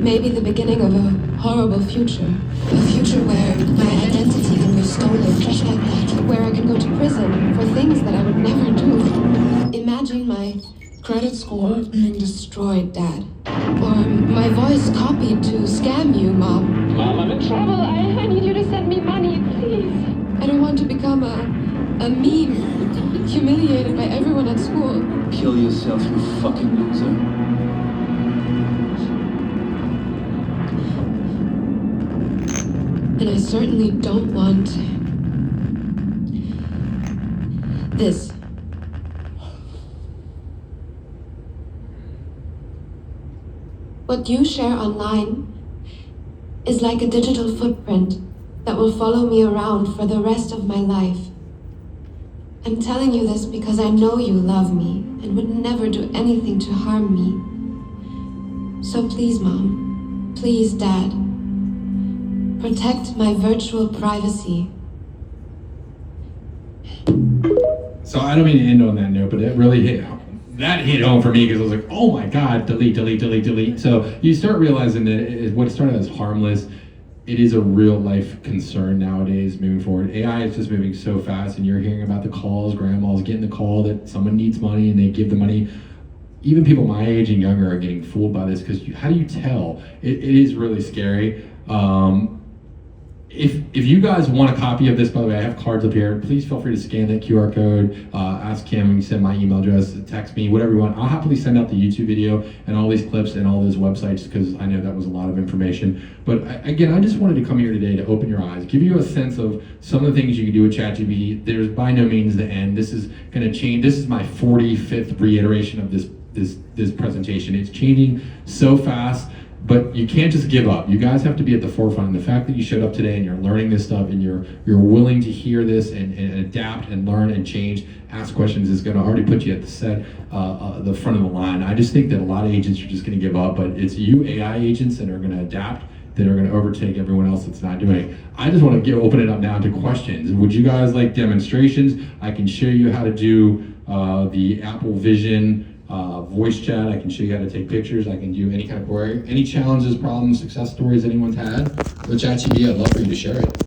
maybe the beginning of a horrible future. A future where my identity can be stolen just like that. Where I can go to prison for things that I would never do. Imagine my credit score being destroyed, Dad. Or my voice copied to scam you, Mom. Mom, I'm in trouble. I need you to send me money, please. I don't want to become a meme, humiliated by everyone at school. Kill yourself, you fucking loser. And I certainly don't want this. What you share online is like a digital footprint that will follow me around for the rest of my life. I'm telling you this because I know you love me and would never do anything to harm me. So please, Mom, please, Dad, protect my virtual privacy. So I don't mean to end on that note, but it really hit home for me because I was like, oh my God, delete, delete, delete, delete. So you start realizing that what started as harmless, it is a real life concern nowadays moving forward. AI is just moving so fast, and you're hearing about the calls, grandmas getting the call that someone needs money and they give the money. Even people my age and younger are getting fooled by this because how do you tell? It is really scary. If you guys want a copy of this, by the way, I have cards up here. Please feel free to scan that QR code, ask Kim, send my email address, text me, whatever you want. I'll happily send out the YouTube video and all these clips and all those websites because I know that was a lot of information. But again, I just wanted to come here today to open your eyes, give you a sense of some of the things you can do with ChatGPT. There's by no means the end. This is going to change. This is my 45th reiteration of this presentation. It's changing so fast. But you can't just give up. You guys have to be at the forefront. And the fact that you showed up today and you're learning this stuff and you're willing to hear this and adapt and learn and change, ask questions is going to already put you at the front of the line. I just think that a lot of agents are just going to give up, but it's you AI agents that are going to adapt, that are going to overtake everyone else that's not doing it. I just want to open it up now to questions. Would you guys like demonstrations? I can show you how to do the Apple Vision voice chat. I can show you how to take pictures. I can do any kind of query. Any challenges, problems, success stories anyone's had with ChatGPT, I'd love for you to share it.